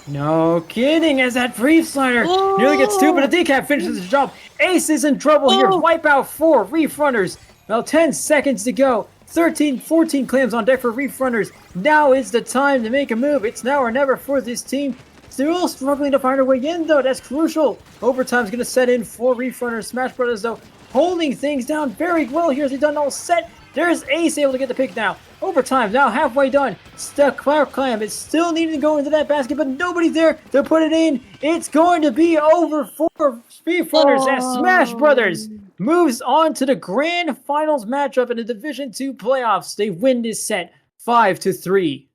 No kidding, as that Reef Slider nearly gets 2, but a decap finishes the job. Ace is in trouble here. Wipeout for Reef Runners. Well, 10 seconds to go. 14 clams on deck for Reef Runners. Now is the time to make a move. It's now or never for this team. Still struggling to find their way in, though. That's crucial. Overtime's going to set in for Reef Runners. Smash Brothers, though, holding things down very well here as they've done all set. There's Ace able to get the pick now. Overtime now halfway done. Stuck clam is still needing to go into that basket, but nobody's there to put it in. It's going to be over for Reef Runners as Smash Brothers moves on to the Grand Finals matchup in the Division 2 playoffs. They win this set 5-3.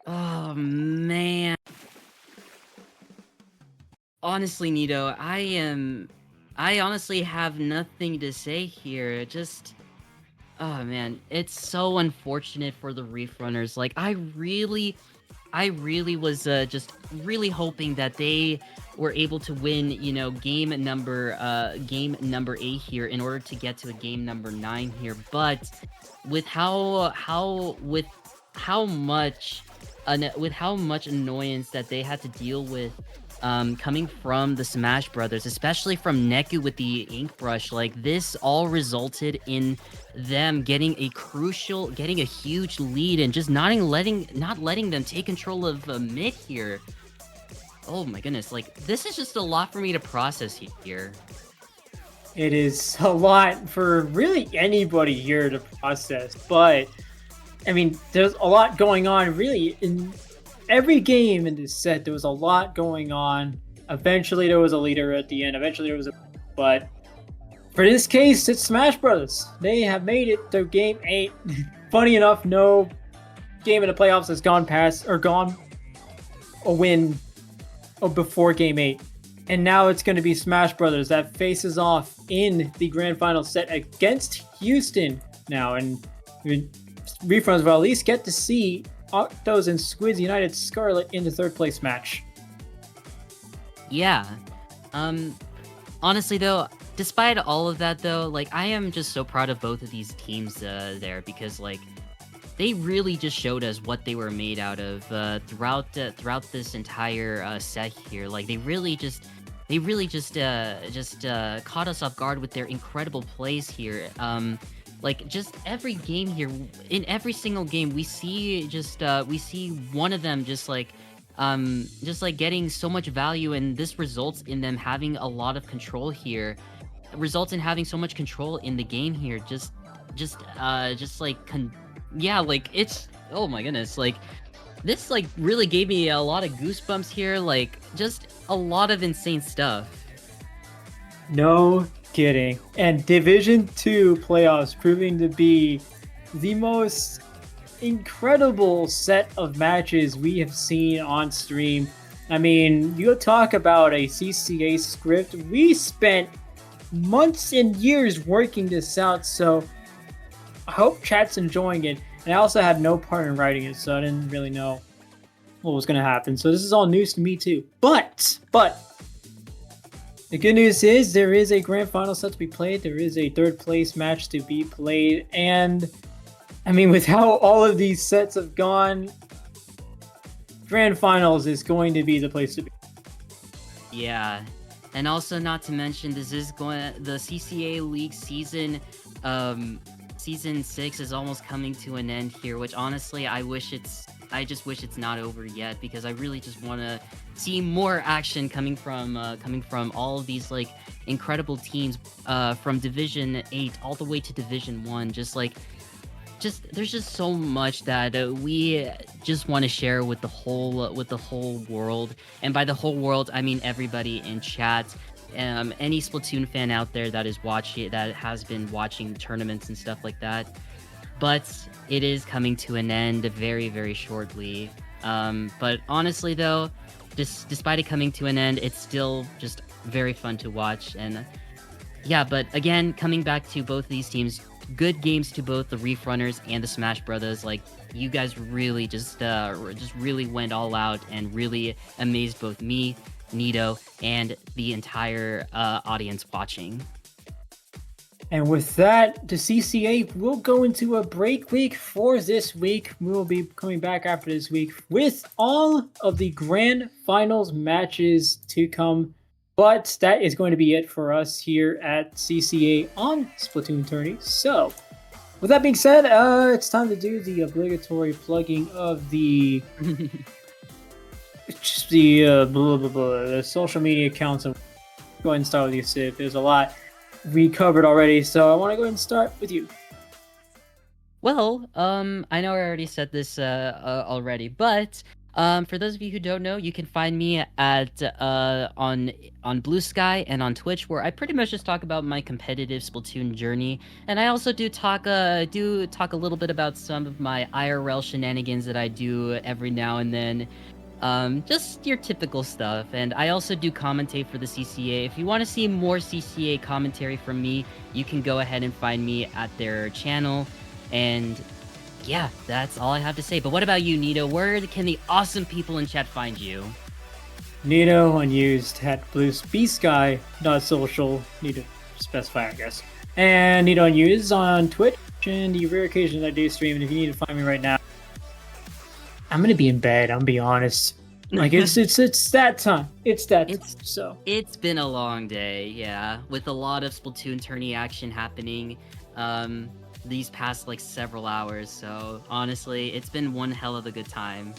Oh man. Honestly, Nito, I honestly have nothing to say here. Oh man, it's so unfortunate for the Reef Runners. Like, I really was just really hoping that they were able to win, you know, game number 8 here in order to get to a game number 9 here. But with how much annoyance that they had to deal with coming from the Smash Brothers, especially from Neku with the ink brush, like this all resulted in them getting a huge lead and just not letting them take control of mid here. Oh my goodness, like this is just a lot for me to process here. It is a lot for really anybody here to process, but I mean, there's a lot going on really in every game in this set. There was a lot going on. Eventually there was a leader at the end. But for this case, it's Smash Brothers. They have made it to game 8. Funny enough, no game in the playoffs has gone a win before game 8. And now it's going to be Smash Brothers that faces off in the Grand Final set against Houston now. And Reef Runners will at least get to see Octos and Squids United Scarlet in the 3rd place match. Yeah. Honestly though, despite all of that though, like I am just so proud of both of these teams there, because like they really just showed us what they were made out of throughout this entire set here. Like they really just caught us off guard with their incredible plays here. Like just every game here, in every single game, we see one of them just like getting so much value, and this results in them having a lot of control here. Results in having so much control in the game here. Like it's, oh my goodness, like This like really gave me a lot of goosebumps here, like just a lot of insane stuff. No kidding. And Division 2 playoffs proving to be the most incredible set of matches we have seen on stream. I mean, you talk about a CCA script. We spent months and years working this out, so I hope chat's enjoying it. And I also had no part in writing it, so I didn't really know what was going to happen. So this is all news to me too. But the good news is there is a grand final set to be played. There is a third place match to be played. And I mean, with how all of these sets have gone, grand finals is going to be the place to be. Yeah. And also not to mention, this is going the CCA League season season 6 is almost coming to an end here, which honestly I just wish it's not over yet, because I really just want to see more action coming from all of these like incredible teams from Division 8 all the way to Division 1. There's just so much that we just want to share with the whole world, and by the whole world I mean everybody in chat, any Splatoon fan out there that has been watching the tournaments and stuff like that. But it is coming to an end very, very shortly. But honestly though, despite it coming to an end, it's still just very fun to watch. And yeah, but again, coming back to both of these teams, good games to both the Reef Runners and the Smash Brothers. Like, you guys really just really went all out and really amazed both me, Nito, and the entire audience watching. And with that, the CCA will go into a break week for this week. We will be coming back after this week with all of the grand finals matches to come. But that is going to be it for us here at CCA on Splatoon Tourney. So, with that being said, it's time to do the obligatory plugging of the the social media accounts. And go ahead and start with you, Sid. There's a lot we covered already, so I want to go ahead and start with you. Well, I know I already said this already, but for those of you who don't know, you can find me at on Blue Sky and on Twitch, where I pretty much just talk about my competitive Splatoon journey, and I also do talk a little bit about some of my IRL shenanigans that I do every now and then. Just your typical stuff. And I also do commentate for the CCA. If you want to see more CCA commentary from me, you can go ahead and find me at their channel. And yeah, that's all I have to say. But what about you, Nito? Where can the awesome people in chat find you? Nito unused at bsky, not social. Need to specify, I guess. And Nito unused on Twitch, and the rare occasion I do stream. And if you need to find me right now, I'm gonna be in bed. I'm gonna be honest. Like it's that time. It's been a long day, yeah, with a lot of Splatoon tourney action happening these past like several hours. So honestly, it's been one hell of a good time.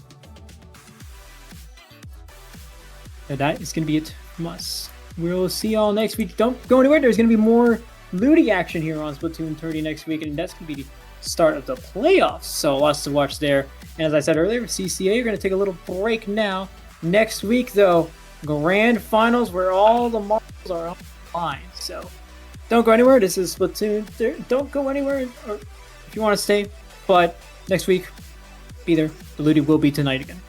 And that is gonna be it from us. We'll see y'all next week. Don't go anywhere. There's gonna be more looting action here on Splatoon 30 next week, and that's gonna be the start of the playoffs. So lots to watch there. And as I said earlier, CCA, you're going to take a little break now. Next week, though, grand finals where all the marbles are on the line. So don't go anywhere. This is Splatoon. Don't go anywhere, or if you want to stay. But next week, be there. The looting will be tonight again.